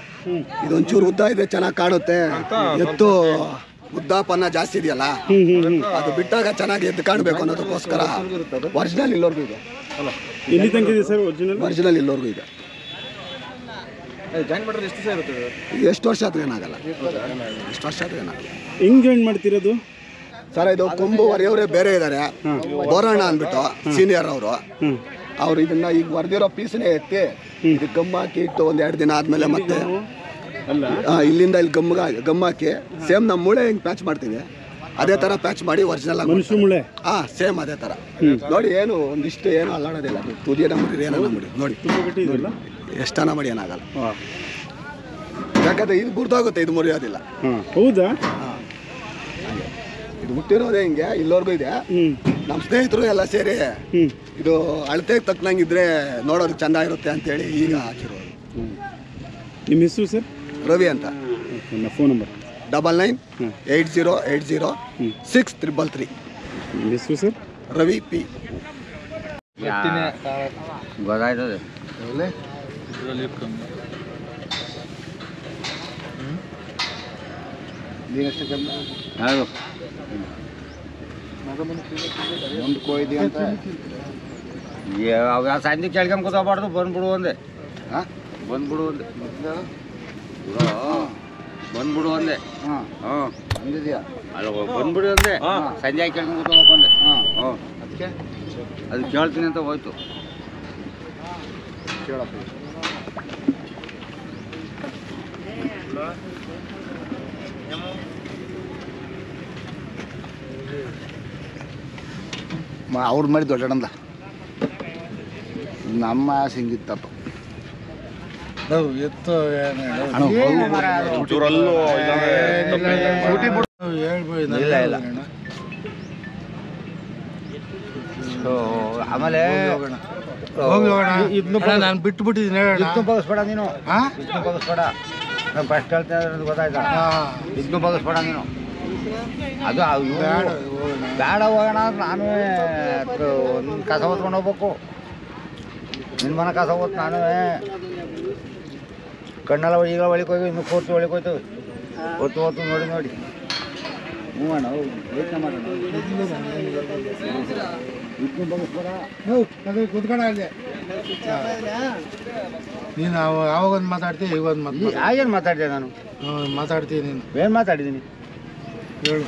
ಇದೊಂಚೂರು ಉದ್ದ ಇದೆ, ಚೆನ್ನಾಗಿ ಕಾಣುತ್ತೆ. ಎತ್ತು ಉದ್ದಾಪನ್ನ ಜಾಸ್ತಿ ಇದೆಯಲ್ಲ, ಅದು ಬಿಟ್ಟಾಗ ಚೆನ್ನಾಗಿ ಎದ್ದು ಕಾಣಬೇಕು ಅನ್ನೋದಕ್ಕೋಸ್ಕರ ಒರಿಜಿನಲ್ ಇಲ್ಲವರೆಗೂ ಇದೆ. ಎಲ್ಲಿ ತನಕ ಇದೆ ಸರ್ ಒರಿಜಿನಲ್? ಒರಿಜಿನಲ್ ಇಲ್ಲವರೆಗೂ ಇದೆ. ಜಾಯಿನ್ ಮಾಡಿದ್ರೆ ಎಷ್ಟು ದಿವಸ ಇರುತ್ತೆ? ಎಷ್ಟು ವರ್ಷ ಆದ್ರೂ ಏನಾಗಲ್ಲ. ಎಷ್ಟು ವರ್ಷ ಆದ್ರೂ ಏನಾಗಲ್ಲ. ಹೆಂಗ್ ಜಾಯಿನ್ ಮಾಡ್ತಿರೋದು ಸರ್? ಇದು ಕೊಂಬು ವರೆಯವರೇ ಬೇರೆ ಇದ್ದಾರೆ, ಬೋರಣ್ಣ ಅಂದ್ಬಿಟ್ಟು ಸೀನಿಯರ್ ಅವರು. ಅವ್ರು ಇದನ್ನ ಈಗ ವರೆದಿರೋ ಪೀಸ್ನೇ ಎತ್ತಿ ಇದು ಗಮ್ ಹಾಕಿ ಇಟ್ಟು 1-2 ದಿನ ಆದ್ಮೇಲೆ ಮತ್ತೆ ಇಲ್ಲಿಂದ ಇಲ್ಲಿ ಗಮ್ ಹಾಕಿ ಸೇಮ್ ನಮ್ಮ ಮೂಳೆ ಹೆಂಗ್ ಪ್ಯಾಚ್ ಮಾಡ್ತೀವಿ ಅದೇ ತರ ಪ್ಯಾಚ್ ಮಾಡಿ ಒರಿಜಿನಲ್ ಆಗಿ ಮನುಷ್ಯ ಮೂಳೆ. ಸೇಮ್ ಅದೇ ತರ ನೋಡಿ. ಏನು ಒಂದಿಷ್ಟು ಏನು ಅಲ್ಲಾಡೋದಿಲ್ಲ, ತುದಿಯ ನಂಬಿಡಿ ಏನೋ ನಂಬಿಡಿ ನೋಡಿ, ಎಷ್ಟನ ಮಾಡಿ ಏನಾಗಲ್ಲ. ಯಾಕಂದ್ರೆ ಇದು ಗುರ್ತಾಗುತ್ತೆ, ಇದು ಮುರಿಯೋದಿಲ್ಲ. ಹೌದಾ? ಇದು ಹುಟ್ಟಿರೋದೇ ಹಿಂಗೆ, ಇಲ್ಲವರೆಗೂ ಇದೆ. ನಮ್ಮ ಸ್ನೇಹಿತರು ಎಲ್ಲ ಸೇರಿ ಇದು ಅಳತೆಗೆ ತಕ್ಕನಂಗಿದ್ರೆ ನೋಡೋದು ಚಂದ ಇರುತ್ತೆ ಅಂತೇಳಿ ಈಗ ಹಾಕಿರೋದು. ನಿಮ್ಮ ಹೆಸರು ಸರ್? ರವಿ ಅಂತ. Phone number 9980806333. ನಿಮ್ಮ ಹೆಸರು ಸರ್? ರವಿ ಪಿ. ಗೊತ್ತಾಯ್ತದೆ. ಸಂಜೆ ಕೇಳ್ಕೊಂಡ್ ಕೂತ್ಬಾರ್ದು, ಬಂದ್ಬಿಡು ಒಂದೇ. ಬಂದ್ಬಿಡು ಒಂದೇ, ಬಂದ್ಬಿಡು ಒಂದೇ. ಬಂದಿದ್ಯಾ? ಅಲ್ಲ, ಬಂದ್ಬಿಡು ಒಂದೇ. ಸಂಜೆ ಕೇಳ್ಕೊಂಡ್ ಕೂತ್ಬೇಕು ಒಂದೇ. ಅದಕ್ಕೆ ಅದು ಕೇಳ್ತೀನಿ ಅಂತ ಹೋಯ್ತು. ಕೇಳಪ್ಪ. ಅವ್ರು ಮಾಡಿ ದೊಡ್ಡಣ್ಣ ನಮ್ಮ ಆಸೆ ಹಿಂಗಿತ್ತಪ್ಪ. ಎತ್ತು ಆಮೇಲೆ ನಾನು ಬಿಟ್ಟು ಬಿಟ್ಟಿದ್ದೀನಿ. ಇದನ್ನು ಬಗ್ಸ್ಬೇಡ ನೀನು, ಇದನ್ನು ಬಗ್ಸ್ಬೇಡ. ನಾನು ಫಸ್ಟ್ ಹೇಳ್ತಾ ಇರೋದು ಗೊತ್ತಾಯ್ತಾ? ಇದನ್ನು ಬಗ್ಸ್ಬೇಡ ನೀನು. ಅದು ಬೇಡ ಹೋಗೋಣ. ನಾನು ಒಂದು ಕಸ ಹೊತ್ಕೊಂಡು ಹೋಗ್ಬೇಕು. ನಿನ್ನ ಮನ ಕಸ ಹೋತ್ ನಾನು ಕಣ್ಣೆಲ್ಲ ಈಗ ಒಳಗೆ ಹೋಗಿ ಇನ್ನು ಕೋರ್ತಿ ಒಳಗೆ ಹೋಯ್ತವೆ ಹೊತ್ತು ನೋಡಿ ಹ್ಞೂ ಅಣ್ಣ ಕೂತ್ಕೊಂಡ ನೀನು ಅವಾಗ ಒಂದು ಮಾತಾಡ್ತೀವಿ ಈಗ ಒಂದು ಏನು ಮಾತಾಡಿದೆ ನಾನು ಮಾತಾಡ್ತೀನಿ ನೀನು ಏನು ಮಾತಾಡಿದ್ದೀನಿ ಹೇಳು